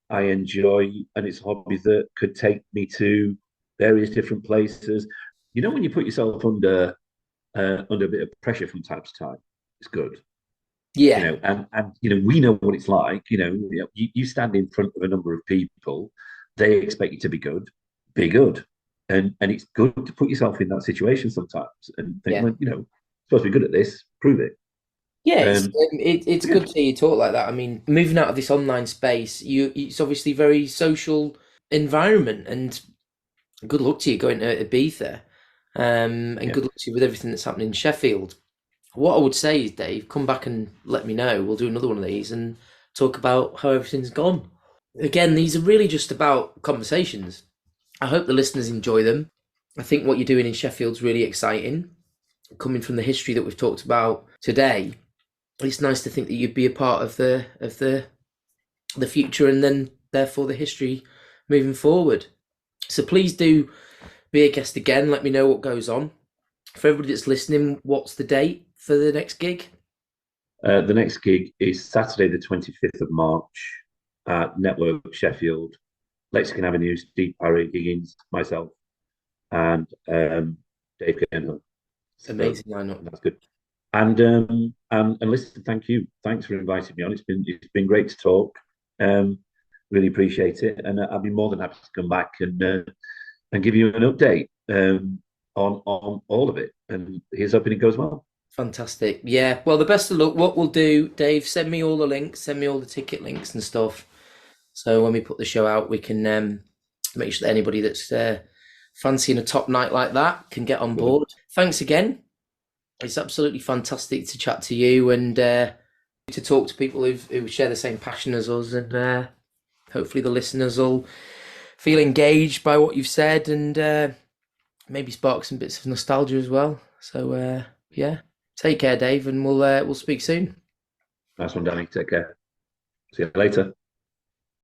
I enjoy, and it's a hobby that could take me to various different places. When you put yourself under a bit of pressure from time to time, it's good. Yeah. And we know what it's like. You stand in front of a number of people, they expect you to be good, and it's good to put yourself in that situation sometimes and think, Yeah. well, supposed to be good at this, prove it. Yeah, Um, it's yeah, good to hear you talk like that. I mean, moving out of this online space, it's obviously a very social environment, and good luck to you going to Ibiza, and yeah, good luck to you with everything that's happening in Sheffield. What I would say is, Dave, come back and let me know. We'll do another one of these and talk about how everything's gone. Again, these are really just about conversations. I hope the listeners enjoy them. I think what you're doing in Sheffield's really exciting. Coming from the history that we've talked about today, it's nice to think that you'd be a part of the future and then therefore the history moving forward. So please do be a guest again. Let me know what goes on. For everybody that's listening, what's the date for the next gig? the next gig is Saturday, the 25th of March at Network Sheffield, Lexington Avenue, Steve Parry, Higgins, myself, and Dave Cairnhill. So Amazing lineup. that's good. And listen, thank you. Thanks for inviting me on. It's been great to talk. Um, really appreciate it, and I'll be more than happy to come back and give you an update on all of it. And here's hoping it goes well. Fantastic. Yeah. Well, the best of luck. What we'll do, Dave, send me all the links, send me all the ticket links and stuff. So when we put the show out, we can make sure that anybody that's fancying a top night like that can get on Brilliant. board. Thanks again. It's absolutely fantastic to chat to you and to talk to people who share the same passion as us. And hopefully the listeners will feel engaged by what you've said and maybe spark some bits of nostalgia as well. So yeah, take care, Dave, and we'll speak soon. Nice one, Danny. Take care. See you later.